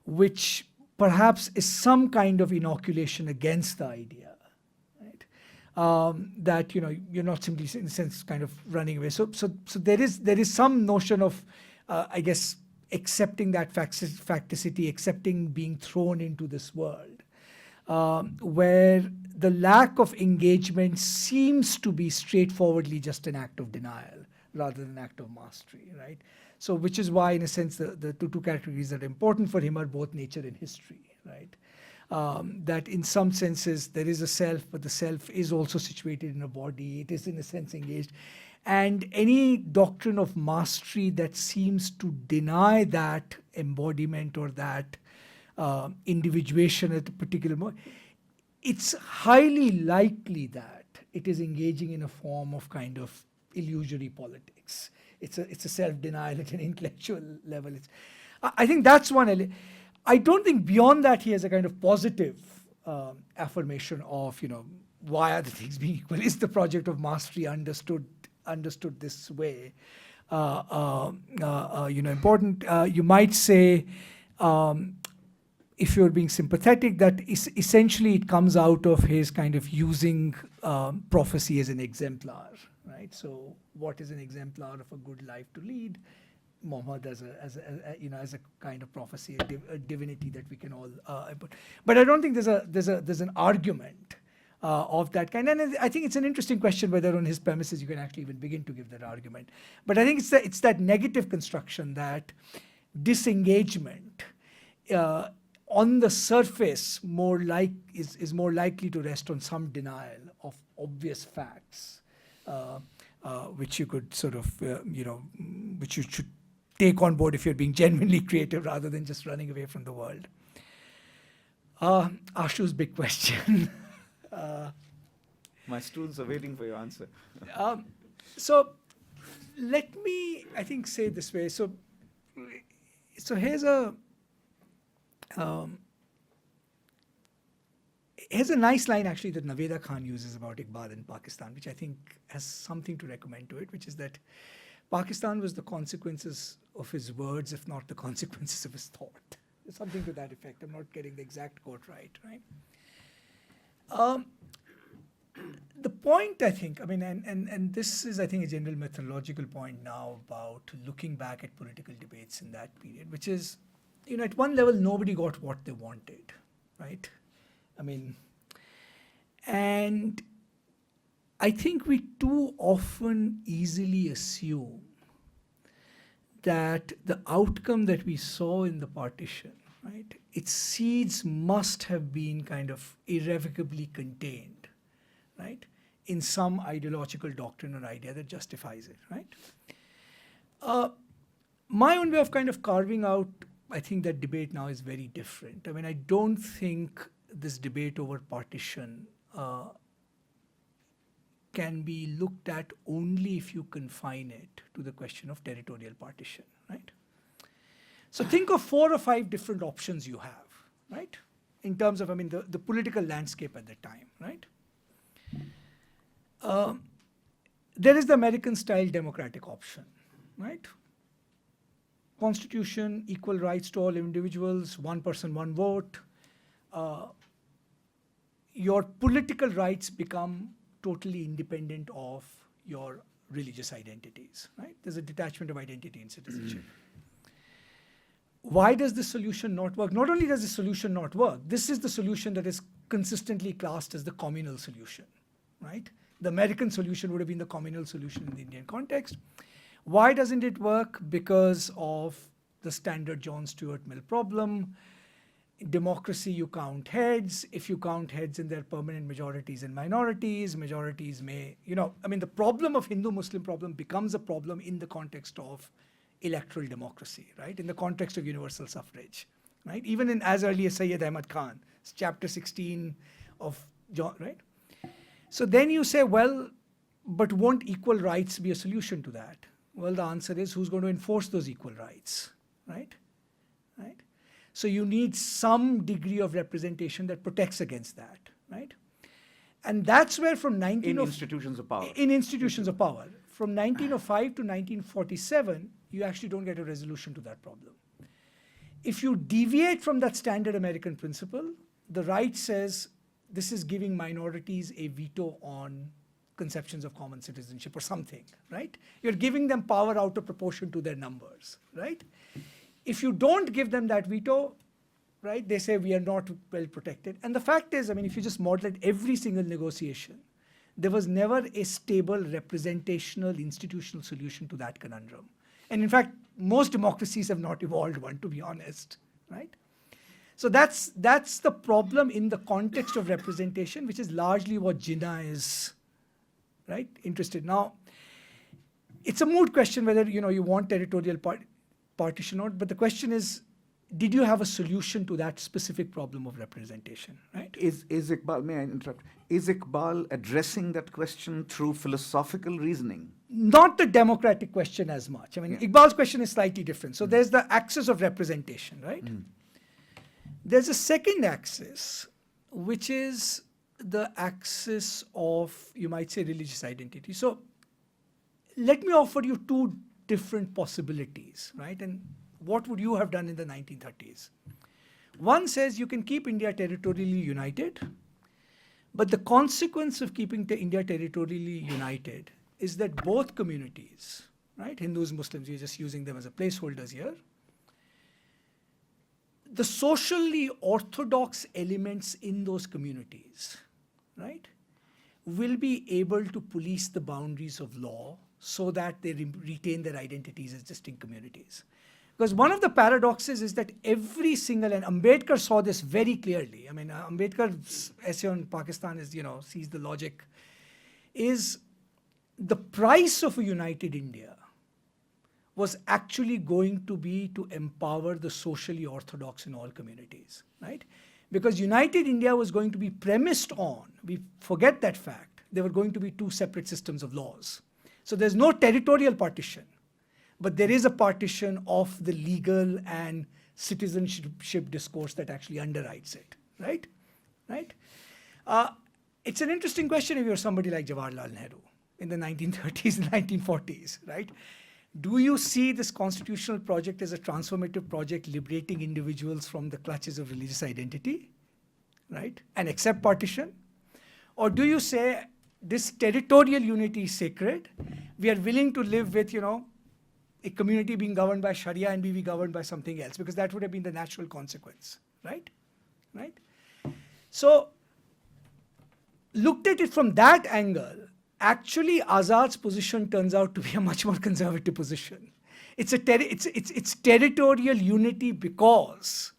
B: Which perhaps is some kind of inoculation against the idea, right? That you're not simply, in a sense, kind of running away. So there is some notion of, I guess, accepting that facticity, accepting being thrown into this world, where the lack of engagement seems to be straightforwardly just an act of denial rather than an act of mastery, right? So which is why, in a sense, the two categories that are important for him are both nature and history, right? That in some senses there is a self, but the self is also situated in a body. It is, in a sense, engaged. And any doctrine of mastery that seems to deny that embodiment or that individuation at a particular moment, it's highly likely that it is engaging in a form of kind of illusory politics. It's a self-denial at an intellectual level. I think that's one. I don't think beyond that he has a kind of positive affirmation of, why are the things being equal? Is the project of mastery understood this way? Important. You might say, if you're being sympathetic, that essentially it comes out of his kind of using prophecy as an exemplar, right? So what is an exemplar of a good life to lead? Muhammad as a kind of prophecy, a divinity that we can all but I don't think there's an argument of that kind, and I think it's an interesting question whether on his premises you can actually even begin to give that argument. But I think it's that negative construction that disengagement on the surface is more likely to rest on some denial of obvious facts, which you could sort of which you should take on board if you're being genuinely creative rather than just running away from the world. Ashu's big question.
A: My students are waiting for your answer.
B: So let me, I think, say it this way. So here's a nice line actually that Naveda Khan uses about Iqbal in Pakistan, which I think has something to recommend to it, which is that Pakistan was the consequences of his words, if not the consequences of his thought. There's something to that effect. I'm not getting the exact quote right? The point, I think, and this is, I think, a general methodological point now about looking back at political debates in that period, which is, at one level, nobody got what they wanted, right? And I think we too often easily assume that the outcome that we saw in the partition, right, its seeds must have been kind of irrevocably contained, right, in some ideological doctrine or idea that justifies it, right? My own way of kind of carving out, I think that debate now is very different. I don't think this debate over partition can be looked at only if you confine it to the question of territorial partition, right? So think of 4 or 5 different options you have, right? In terms of, the political landscape at the time, right? There is the American-style democratic option, right? Constitution, equal rights to all individuals, one person, one vote. Your political rights become totally independent of your religious identities, right? There's a detachment of identity in citizenship. Why does this solution not work? Not only does the solution not work, this is the solution that is consistently classed as the communal solution, right? The American solution would have been the communal solution in the Indian context. Why doesn't it work? Because of the standard John Stuart Mill problem. In democracy, you count heads. If you count heads, then there are permanent majorities and minorities. Majorities may, the problem of Hindu-Muslim problem becomes a problem in the context of electoral democracy, right? In the context of universal suffrage, right? Even in as early as Sayyid Ahmad Khan, chapter 16 of John, right? So then you say, well, but won't equal rights be a solution to that? Well, the answer is, who's going to enforce those equal rights, right? Right? So you need some degree of representation that protects against that, right? And that's where from
A: In institutions of power.
B: in institutions of power, from 1905 to 1947, you actually don't get a resolution to that problem. If you deviate from that standard American principle, the right says this is giving minorities a veto on conceptions of common citizenship or something, right? You're giving them power out of proportion to their numbers, right? If you don't give them that veto, right, they say we are not well protected. And the fact is, if you just model it, every single negotiation, there was never a stable representational institutional solution to that conundrum. And in fact, most democracies have not evolved one, to be honest, right? So that's the problem in the context of representation, which is largely what Jinnah is, right, interested. Now, it's a moot question whether you want territorial partition or not, but the question is, did you have a solution to that specific problem of representation, right?
A: Is Iqbal, may I interrupt? Is Iqbal addressing that question through philosophical reasoning?
B: Not the democratic question as much. Iqbal's question is slightly different. So there's the axis of representation, right? There's a second axis, which is the axis of, you might say, religious identity. So let me offer you two different possibilities, right? And what would you have done in the 1930s? One says you can keep India territorially united, but the consequence of keeping India territorially united is that both communities, right, Hindus, Muslims, we're just using them as a placeholders here, the socially orthodox elements in those communities, right, will be able to police the boundaries of law so that they retain their identities as distinct communities. Because one of the paradoxes is that every single, and Ambedkar saw this very clearly. Ambedkar's essay on Pakistan is, sees the logic, is the price of a united India was actually going to be to empower the socially orthodox in all communities, right? Because united India was going to be premised on, we forget that fact, there were going to be two separate systems of laws. So there's no territorial partition, but there is a partition of the legal and citizenship discourse that actually underwrites it, right? Right? It's an interesting question if you're somebody like Jawaharlal Nehru in the 1930s and 1940s, right? Do you see this constitutional project as a transformative project liberating individuals from the clutches of religious identity, right? And accept partition? Or do you say this territorial unity is sacred? We are willing to live with, a community being governed by Sharia and be governed by something else, because that would have been the natural consequence, right? Right? So, looked at it from that angle, actually Azad's position turns out to be a much more conservative position. It's territorial unity because,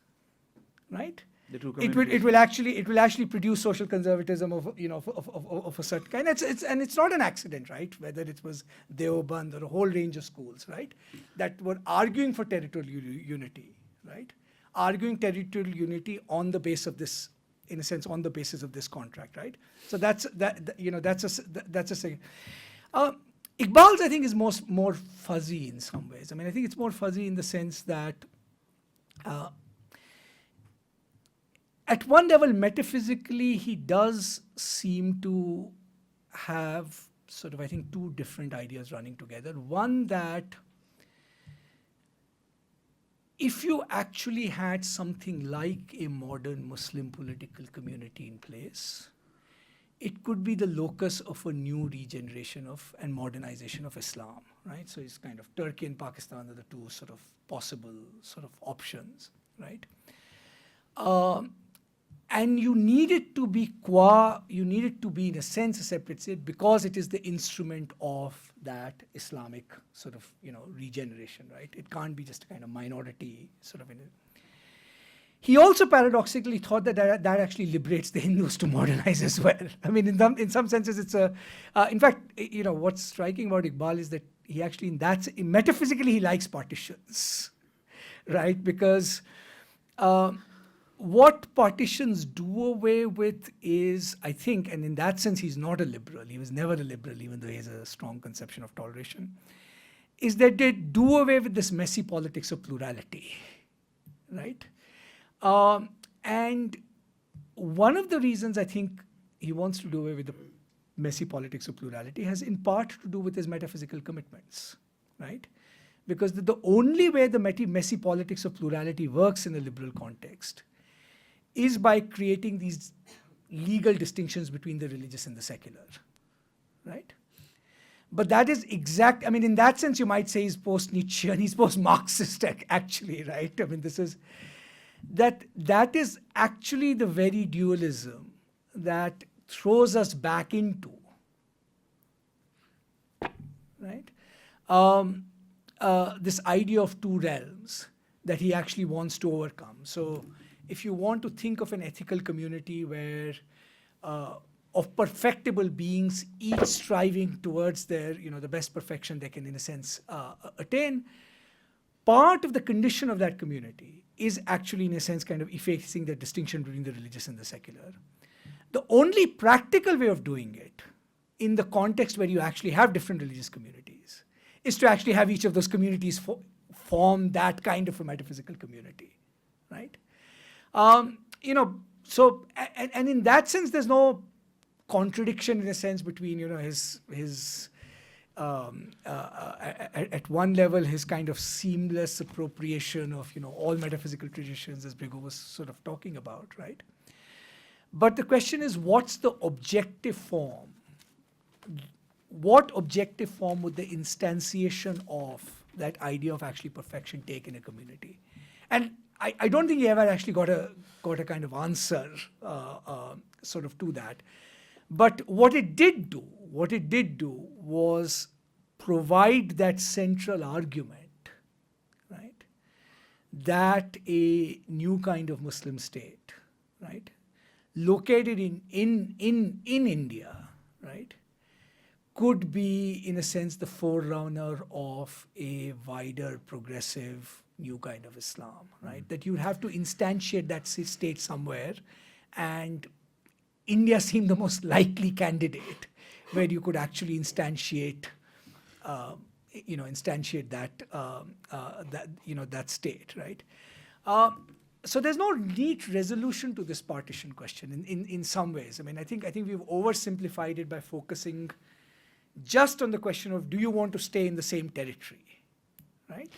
B: right? It will actually produce social conservatism of a certain kind. And it's not an accident, right? Whether it was Deoband or a whole range of schools, right, that were arguing for territorial unity, right? Arguing territorial unity on the basis of this, in a sense, on the basis of this contract, right? So that's a second. Iqbal's, I think, is more fuzzy in some ways. I think it's more fuzzy in the sense that at one level, metaphysically, he does seem to have sort of, I think, two different ideas running together. One, that if you actually had something like a modern Muslim political community in place, it could be the locus of a new regeneration of and modernization of Islam, right? So it's kind of Turkey and Pakistan are the two sort of possible sort of options, right? And you need it to be in a sense a separate state because it is the instrument of that Islamic sort of, regeneration, right? It can't be just a kind of minority sort of in it. He also paradoxically thought that actually liberates the Hindus to modernize as well. I mean, in some senses, it's in fact, what's striking about Iqbal is that he actually, metaphysically, he likes partitions, right? Because what partitions do away with is, I think, and in that sense, he's not a liberal. He was never a liberal, even though he has a strong conception of toleration, is that they do away with this messy politics of plurality, right? And one of the reasons I think he wants to do away with the messy politics of plurality has in part to do with his metaphysical commitments, right? Because the only way the messy politics of plurality works in a liberal context is by creating these legal distinctions between the religious and the secular, right? But that is I mean, in that sense, you might say he's post-Nietzschean, he's post-Marxist, actually, right? I mean, that is actually the very dualism that throws us back into, right? This idea of two realms that he actually wants to overcome. So if you want to think of an ethical community where of perfectible beings, each striving towards their, the best perfection they can, in a sense, attain, part of the condition of that community is actually, in a sense, kind of effacing the distinction between the religious and the secular. The only practical way of doing it, in the context where you actually have different religious communities, is to actually have each of those communities form that kind of a metaphysical community, right? So, and in that sense, there's no contradiction in a sense between, his at one level, his kind of seamless appropriation of, all metaphysical traditions, as Bhrigu was sort of talking about, right? But the question is, what's the objective form? What objective form would the instantiation of that idea of actually perfection take in a community? And I don't think he ever actually got a kind of answer sort of to that. But what it did do was provide that central argument, right? That a new kind of Muslim state, right, located in India, right, could be, in a sense, the forerunner of a wider, progressive, new kind of Islam, right? That you have to instantiate that state somewhere, and India seemed the most likely candidate where you could actually instantiate that state, right? So there's no neat resolution to this partition question in some ways. I mean, I think we've oversimplified it by focusing just on the question of, do you want to stay in the same territory, right?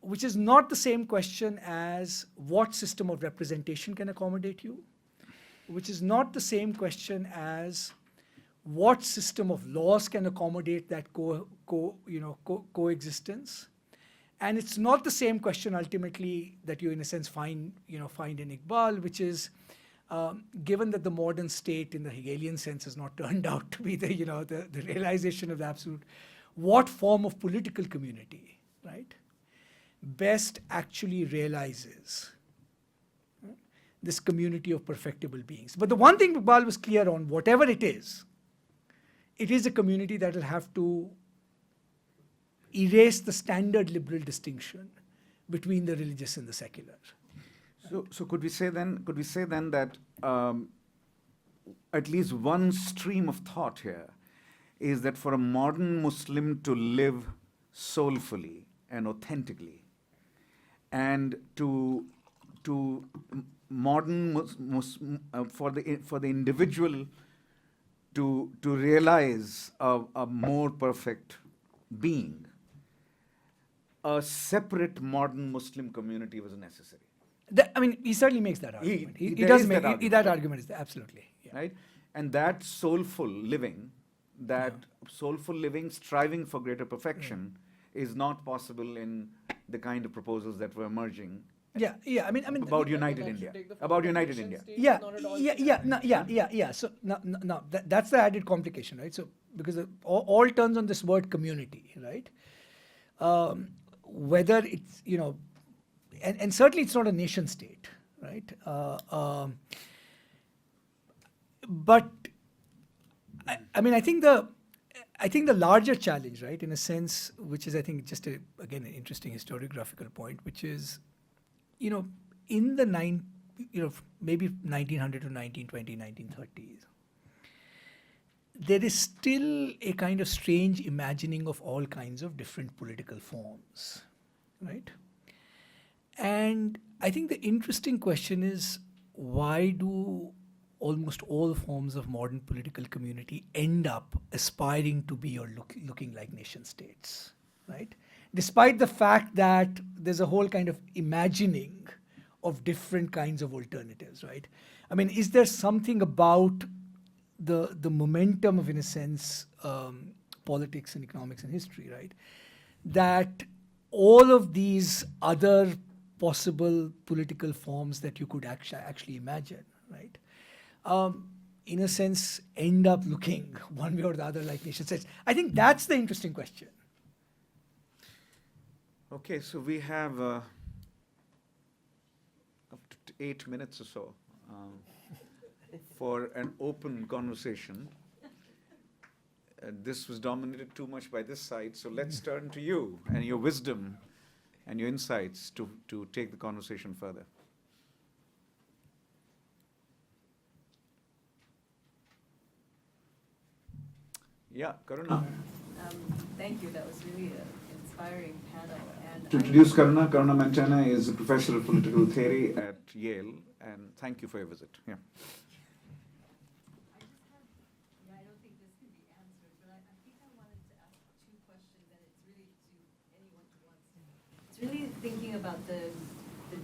B: Which is not the same question as what system of representation can accommodate you, which is not the same question as what system of laws can accommodate that coexistence. And it's not the same question ultimately that you, in a sense, find in Iqbal, which is, given that the modern state in the Hegelian sense has not turned out to be the realization of the absolute, what form of political community, right, best actually realizes this community of perfectible beings. But the one thing Iqbal was clear on, whatever it is a community that will have to erase the standard liberal distinction between the religious and the secular.
A: So could we say then that at least one stream of thought here is that for a modern Muslim to live soulfully and authentically, and to modern for the individual to realize a more perfect being, a separate modern Muslim community was necessary.
B: I mean, he certainly makes that argument. He
A: there
B: does
A: is
B: make
A: that argument.
B: that argument is there, absolutely. Yeah.
A: Right? And that soulful living, striving for greater perfection, is not possible in the kind of proposals that were emerging
B: Yeah. I mean,
A: about United India. About United India.
B: So now that's the added complication, right? So because all turns on this word community, right? Whether it's, and certainly it's not a nation state, right? But I mean, I think the larger challenge, right, in a sense, which is, I think, just again an interesting historiographical point, which is, in the maybe 1900 to 1920, 1930s, there is still a kind of strange imagining of all kinds of different political forms, right? And I think the interesting question is, why do almost all forms of modern political community end up aspiring to be or looking like nation states, right? Despite the fact that there's a whole kind of imagining of different kinds of alternatives, right? I mean, is there something about the momentum of, in a sense, politics and economics and history, right, that all of these other possible political forms that you could actually imagine, right, in a sense, end up looking one way or the other like nation states? I think that's the interesting question.
A: Okay, so we have up to 8 minutes or so for an open conversation. This was dominated too much by this side, so let's turn to you and your wisdom and your insights to take the conversation further. Yeah, Karuna.
F: Thank you. That was really an inspiring panel. And
A: To introduce Karuna, Karuna Mantana is a professor of political theory at Yale, and thank you for your visit. Yeah.
F: I don't think this can be answered, but I think I wanted to ask two questions, and it's really to anyone who wants to. It's really thinking about the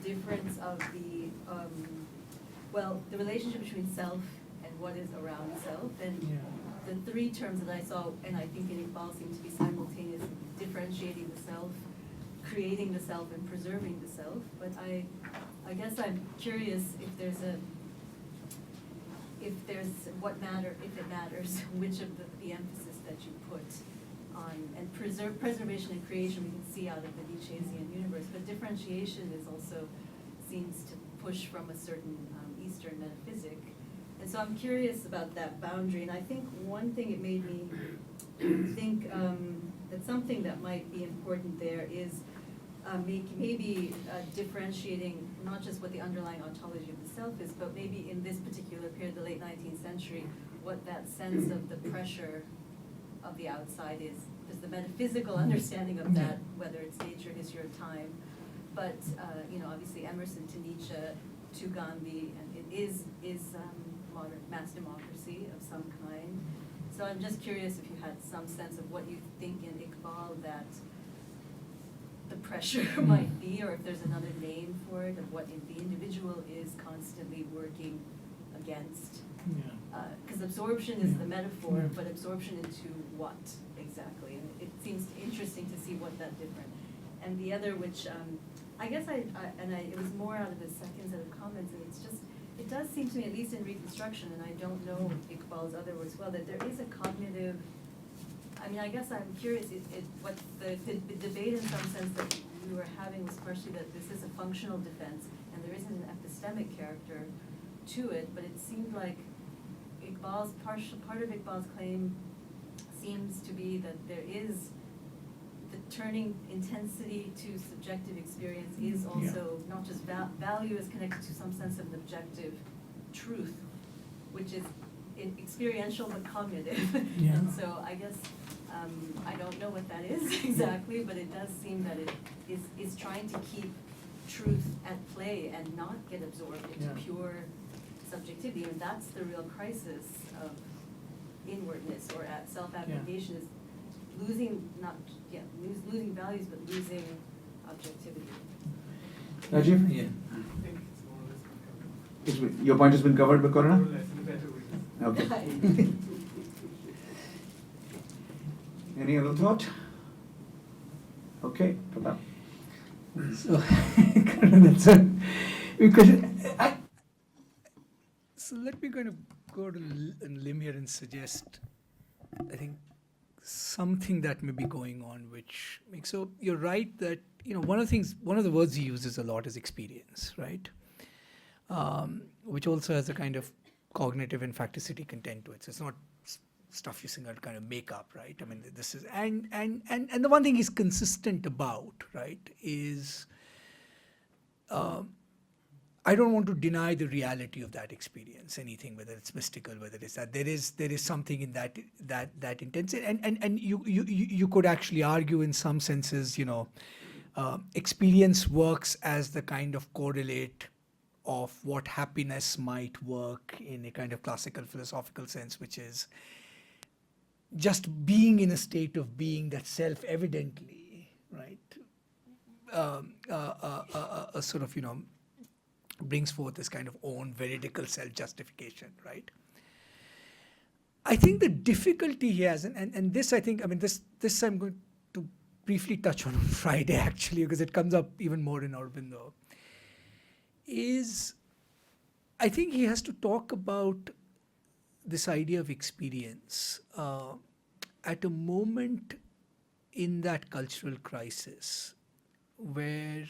F: difference of the relationship between self and what is around self, and the three terms that I saw, and I think in Iqbal seem to be simultaneous: differentiating the self, creating the self, and preserving the self. But I guess I'm curious if it matters, which of the emphasis that you put on, and preservation and creation we can see out of the Nietzschean universe, but differentiation is also seems to push from a certain Eastern metaphysic. And so I'm curious about that boundary, and I think one thing it made me think that something that might be important there is maybe differentiating not just what the underlying ontology of the self is, but maybe in this particular period, the late 19th century, what that sense of the pressure of the outside is. There's the metaphysical understanding of that, whether it's nature, history, or time. But obviously Emerson to Nietzsche to Gandhi, and it is modern mass democracy of some kind. So I'm just curious if you had some sense of what you think in Iqbal that the pressure might be, or if there's another name for it, of what the individual is constantly working against. Because absorption is the metaphor, but absorption into what exactly? And it seems interesting to see what that different. And the other, which I guess it was more out of the second set of comments, and it's just, it does seem to me, at least in Reconstruction, and I don't know Iqbal's other works well, that there is a cognitive, I guess I'm curious, what the debate in some sense that we were having was partially that this is a functional defense, and there isn't an epistemic character to it, but it seemed like Iqbal's, part of Iqbal's claim seems to be that there is the turning intensity to subjective experience is also not just value is connected to some sense of an objective truth, which is experiential but cognitive. And so I guess I don't know what that is exactly, but it does seem that it is trying to keep truth at play and not get absorbed into pure subjectivity, and that's the real crisis of inwardness or at self-abnegation is losing losing values but losing objectivity.
A: Rajiv?
C: I think it's more or less been covered.
A: Your point has been covered by Karuna?
C: More or less, in a better way.
A: Okay. Any other thought? Okay, Pratap.
B: So, that's a, because so let me kind of go to a limb here and suggest, I think, something that may be going on, which makes, so you're right that, one of the words he uses a lot is experience, right? Which also has a kind of cognitive emphaticity content to it. So it's not stuff you single kind of make up, right? I mean, this is, and the one thing he's consistent about, right, is I don't want to deny the reality of that experience, anything, whether it's mystical, whether it's that there is something in that intensity, and you could actually argue in some senses, experience works as the kind of correlate of what happiness might work in a kind of classical philosophical sense, which is just being in a state of being that self-evidently, right, a sort of, brings forth this kind of own veridical self-justification, right? I think the difficulty he has, and this I think, I mean, this I'm going to briefly touch on Friday actually, because it comes up even more in Aurobindo, is I think he has to talk about this idea of experience at a moment in that cultural crisis where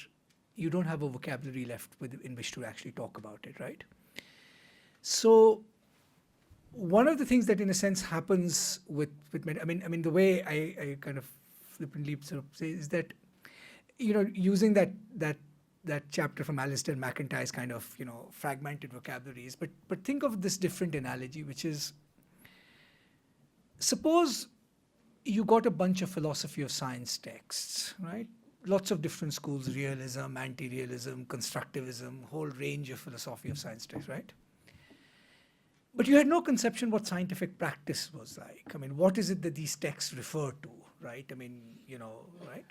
B: you don't have a vocabulary left in which to actually talk about it, right? So one of the things that in a sense happens with I mean the way I kind of flippantly sort of say is that, using that chapter from Alistair McIntyre's kind of, fragmented vocabularies, but think of this different analogy, which is, suppose you got a bunch of philosophy of science texts, right? Lots of different schools, realism, anti-realism, constructivism, whole range of philosophy of science texts, right? But you had no conception what scientific practice was like. I mean, what is it that these texts refer to, right? I mean, right?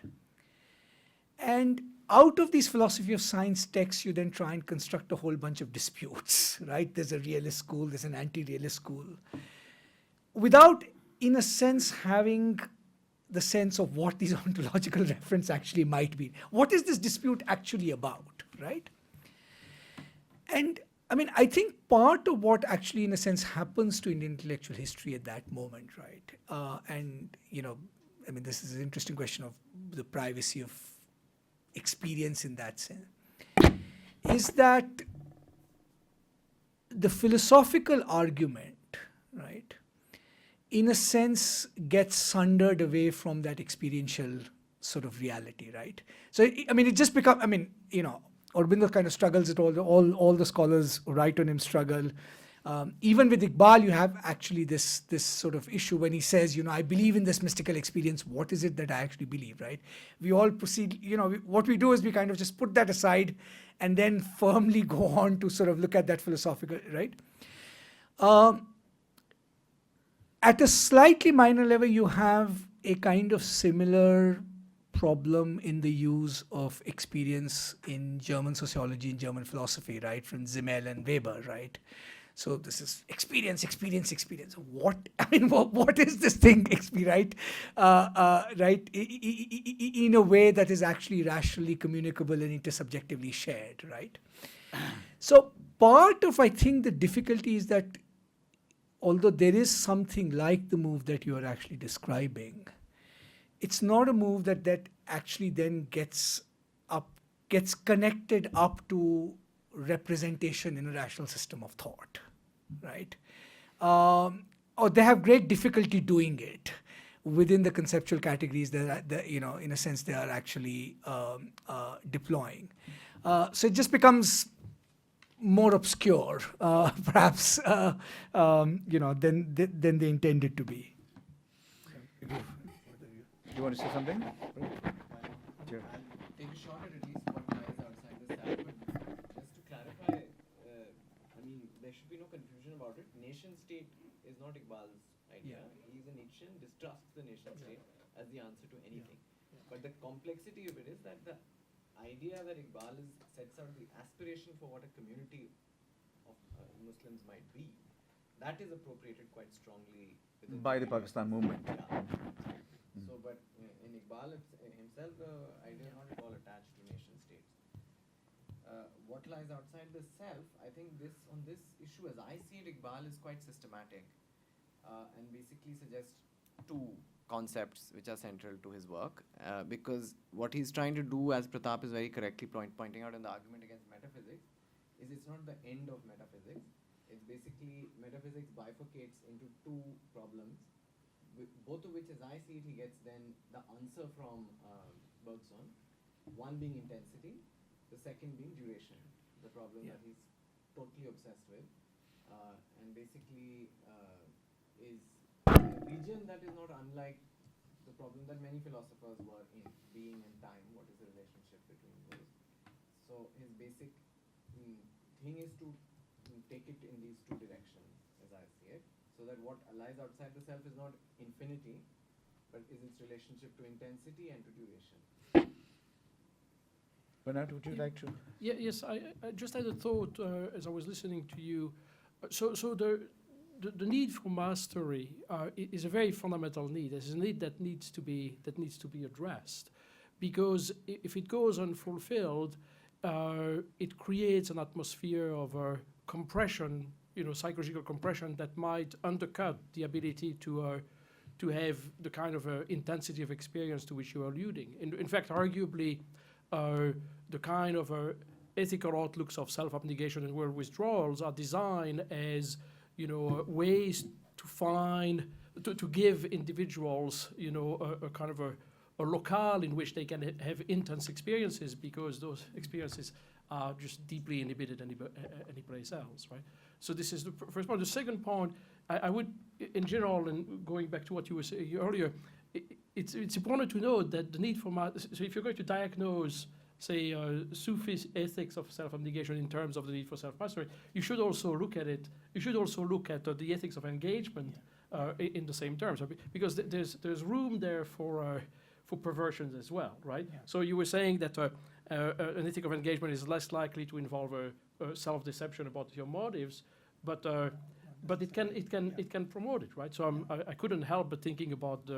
B: And out of these philosophy of science texts, you then try and construct a whole bunch of disputes, right? There's a realist school, there's an anti-realist school, without, in a sense, having the sense of what these ontological reference actually might be. What is this dispute actually about, right? And I mean, I think part of what actually, in a sense, happens to Indian intellectual history at that moment, right? And, I mean, this is an interesting question of the privacy of experience in that sense, is that the philosophical argument, right, in a sense gets sundered away from that experiential sort of reality, right? So, I mean, it just becomes, I mean, Aurobindo kind of struggles at all the scholars who write on him struggle. Even with Iqbal, you have actually this sort of issue when he says, I believe in this mystical experience. What is it that I actually believe, right? We all proceed, what we do is we kind of just put that aside and then firmly go on to sort of look at that philosophical, right? At a slightly minor level, you have a kind of similar problem in the use of experience in German sociology and German philosophy, right? From Simmel and Weber, right? So this is experience. What, I mean, what is this thing, right? Right? In a way that is actually rationally communicable and intersubjectively shared, right? So part of, I think, the difficulty is that although there is something like the move that you are actually describing, it's not a move that actually then gets connected up to representation in a rational system of thought, right? Or they have great difficulty doing it within the conceptual categories that in a sense they are actually deploying. So it just becomes more obscure, perhaps, than they intended to be.
A: You want to say something? Sure.
D: Take a shot at least what lies outside the stack, but just to clarify, I mean, there should be no confusion about it. Nation state is not Iqbal's idea. Yeah. He's a Nietzschean, distrusts the nation state as the answer to anything. Yeah. But the complexity of it is that the idea that Iqbal sets out the aspiration for what a community of Muslims might be, that is appropriated quite strongly
A: by the Pakistan movement.
D: Yeah. So, but in Iqbal himself, the idea is not at all attached to nation states. What lies outside the self, I think on this issue, as I see it, Iqbal is quite systematic and basically suggests two concepts which are central to his work, because what he's trying to do, as Pratap is very correctly pointing out in the argument against metaphysics, is it's not the end of metaphysics. It's basically metaphysics bifurcates into two problems, both of which, as I see it, he gets then the answer from Bergson, one being intensity, the second being duration, the problem that he's totally obsessed with, and basically is a region that is not unlike the problem that many philosophers were in, being and time. What is the relationship between those? So his basic thing is to take it in these two directions, as I see it, so that what lies outside the self is not infinity, but is its relationship to intensity and to duration.
A: Bernard, would you like to?
E: Yes, I just had a thought as I was listening to you. So the need for mastery is a very fundamental need. It's a need that needs to be addressed, because if it goes unfulfilled, it creates an atmosphere of compression, psychological compression that might undercut the ability to have the kind of intensity of experience to which you are alluding. In fact, arguably, the kind of ethical outlooks of self-abnegation and world withdrawals are designed as ways to give individuals a kind of a locale in which they can have intense experiences, because those experiences are just deeply inhibited any place else, right? So this is the first point. The second point, I would, in general, and going back to what you were saying earlier, it's important to note that the need for so if you're going to diagnose, say, Sufi ethics of self-abnegation in terms of the need for self-mastery, you should also look at it. You should also look at the ethics of engagement in the same terms, because there's room there for perversions as well, right? Yeah. So you were saying that an ethic of engagement is less likely to involve a self-deception about your motives, but it can promote it, right? So I couldn't help but thinking about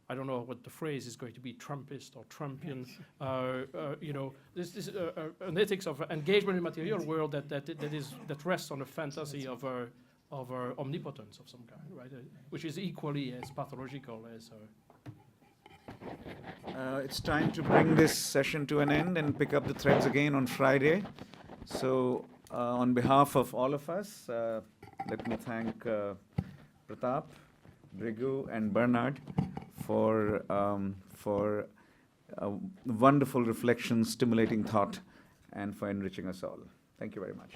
E: I don't know what the phrase is going to be, Trumpist or Trumpian. This is an ethics of engagement in the material world that rests on a fantasy of omnipotence of some kind, right? Which is equally as pathological as.
A: It's time to bring this session to an end and pick up the threads again on Friday. So, on behalf of all of us, let me thank Pratap, Bhrigu, and Bernard for wonderful reflection, stimulating thought, and for enriching us all. Thank you very much.